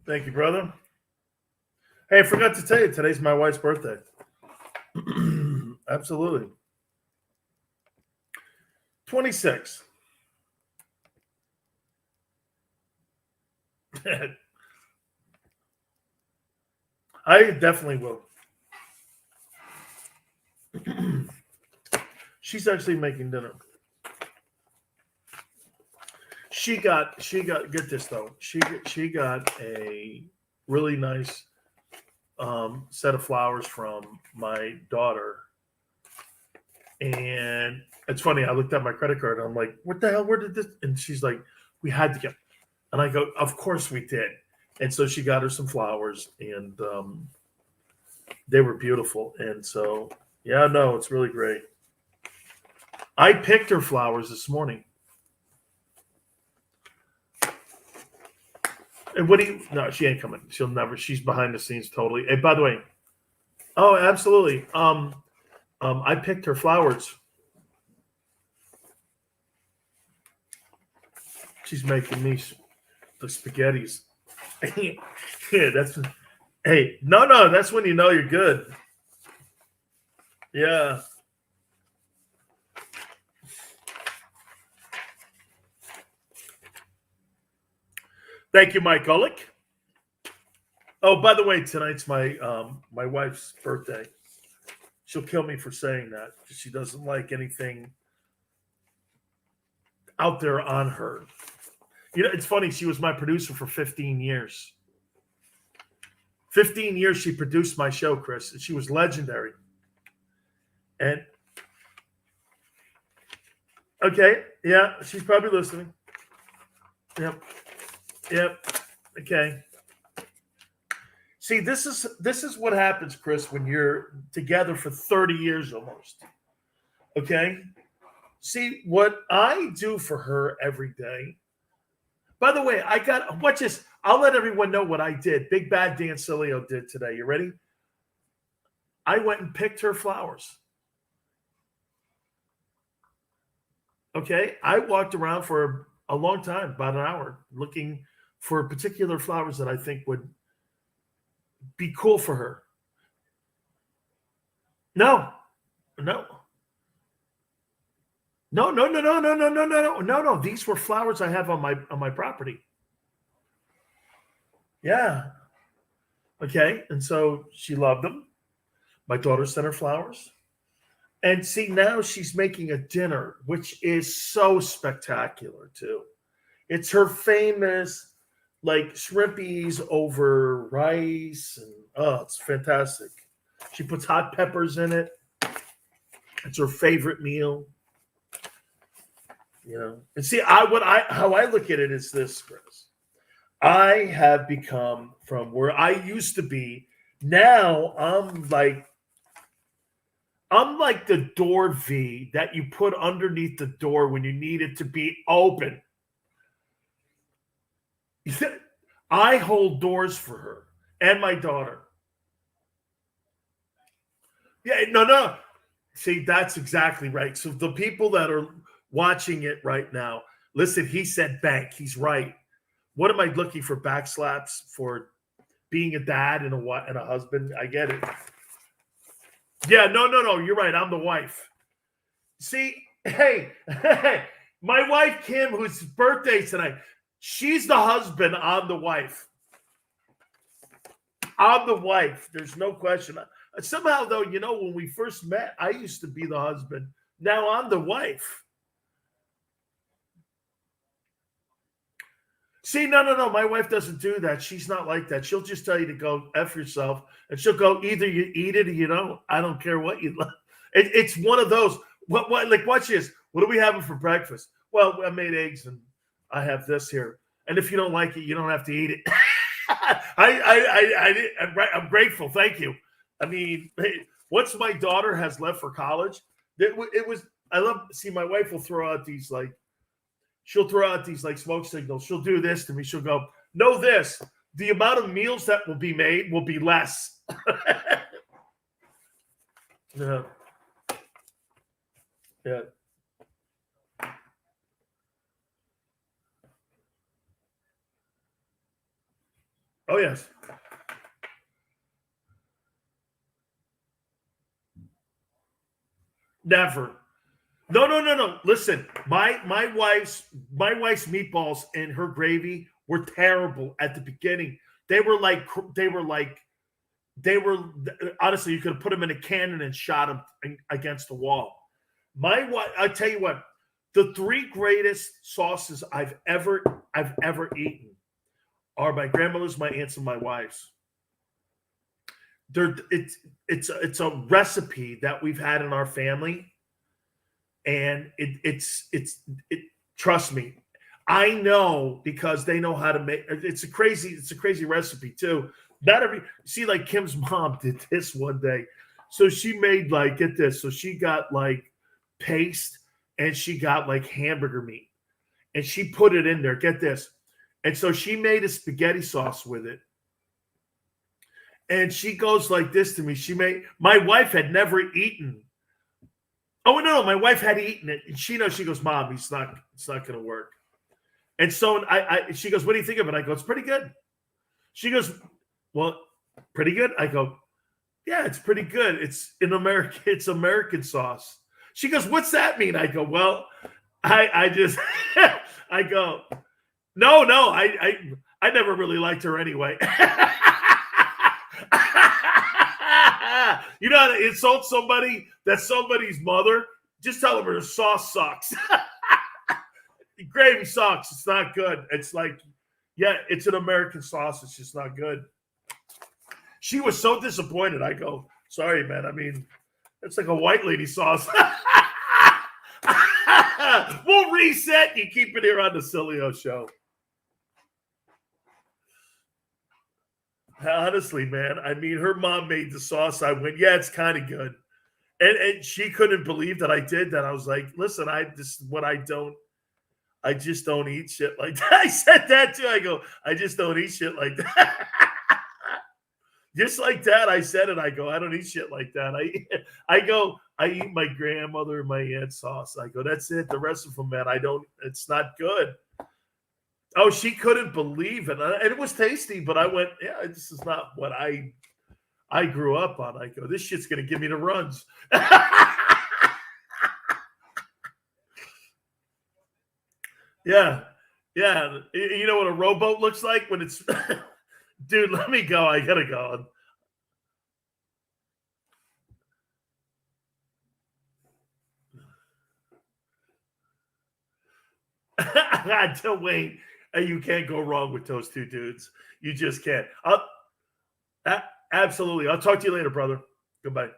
Thank you, brother. Hey, I forgot to tell you, today's my wife's birthday. Absolutely. 26. I definitely will. She's actually making dinner. She got get this though. She got a really nice set of flowers from my daughter. And it's funny, I looked at my credit card and I'm like, what the hell, where did this? And she's like, we had to get, and I go, of course we did. And so she got her some flowers and they were beautiful. And so, yeah, no, it's really great. I picked her flowers this morning. And what do you, no, she ain't coming. She'll never, she's behind the scenes totally. And by the way, oh, absolutely. I picked her flowers. She's making me the spaghettis. Yeah, that's, hey, no, that's when you know you're good. Yeah. Thank you, Mike Golick. Oh, by the way, tonight's my my wife's birthday. She'll kill me for saying that because she doesn't like anything out there on her. You know, it's funny. She was my producer for 15 years. 15 years she produced my show, Chris, and she was legendary. And okay, yeah, she's probably listening. Yep. Okay. See, this is what happens, Chris, when you're together for 30 years almost. Okay? See, what I do for her every day. By the way, watch this. I'll let everyone know what I did. Big Bad Dan Sileo did today. You ready? I went and picked her flowers. Okay? I walked around for a long time, about an hour, looking for particular flowers that I think would be cool for her. No. These were flowers I have on my property. Yeah. Okay. And so she loved them. My daughter sent her flowers. And see, now she's making a dinner, which is so spectacular too. It's her famous like shrimpies over rice, and oh, it's fantastic. She puts hot peppers in it. It's her favorite meal. You know, and see, how I look at it is this, Chris. I have become from where I used to be. Now I'm like the door V that you put underneath the door when you need it to be open. I hold doors for her and my daughter. Yeah, no. See, that's exactly right. So the people that are watching it right now, listen, he said bank. He's right. What am I looking for? Backslaps for being a dad and a husband? I get it. Yeah, no. You're right. I'm the wife. See, hey, my wife, Kim, whose birthday tonight, she's the husband. I'm the wife. I'm the wife. There's no question. Somehow, though, you know, when we first met, I used to be the husband. Now I'm the wife. See, no. My wife doesn't do that. She's not like that. She'll just tell you to go F yourself. And she'll go, either you eat it or you don't. I don't care what you like. It's one of those. What? Like, watch this. What are we having for breakfast? Well, I made eggs and I have this here. And if you don't like it, you don't have to eat it. I'm grateful. Thank you. I mean, once my daughter has left for college, I love, see, my wife will throw out these she'll throw out these smoke signals. She'll do this to me. She'll go, know this, the amount of meals that will be made will be less. Yeah. Oh, yes. Never. No. Listen, my wife's meatballs and her gravy were terrible at the beginning. They were honestly, you could have put them in a cannon and shot them against the wall. I tell you what, the 3 greatest sauces I've ever eaten are my grandmother's, my aunt's, and my wife's. It's a recipe that we've had in our family, and it's trust me, I know, because they know how to make. It's a crazy recipe too. See, like Kim's mom did this one day. So she made, like, get this. So she got like paste and she got like hamburger meat and she put it in there. Get this. And so she made a spaghetti sauce with it. And she goes like this to me. My wife had never eaten. Oh, no, my wife had eaten it. And she goes, Mom, it's not going to work. And so she goes, what do you think of it? I go, it's pretty good. She goes, well, pretty good. I go, yeah, it's pretty good. It's American sauce. She goes, what's that mean? I go, well, I just, I go, no, I never really liked her anyway. You know how to insult somebody that's somebody's mother? Just tell them her sauce sucks. Gravy sucks. It's not good. It's like, yeah, it's an American sauce. It's just not good. She was so disappointed. I go, sorry, man. I mean, it's like a white lady sauce. We'll reset. You keep it here on the Sileo Show. Honestly, man. I mean, her mom made the sauce. I went, yeah, it's kind of good. And she couldn't believe that I did that. I was like, listen, I just don't eat shit like that. I said that too. I go, I just don't eat shit like that. Just like that, I said it. I go, I don't eat shit like that. I eat my grandmother and my aunt's sauce. I go, that's it. The rest of them, man, it's not good. Oh, she couldn't believe it. And it was tasty, but I went, yeah, this is not what I grew up on. I go, this shit's going to give me the runs. Yeah. You know what a rowboat looks like when it's... Dude, let me go. I got to go. Until Wayne, you can't go wrong with those two dudes. You just can't. Absolutely. I'll talk to you later, brother. Goodbye.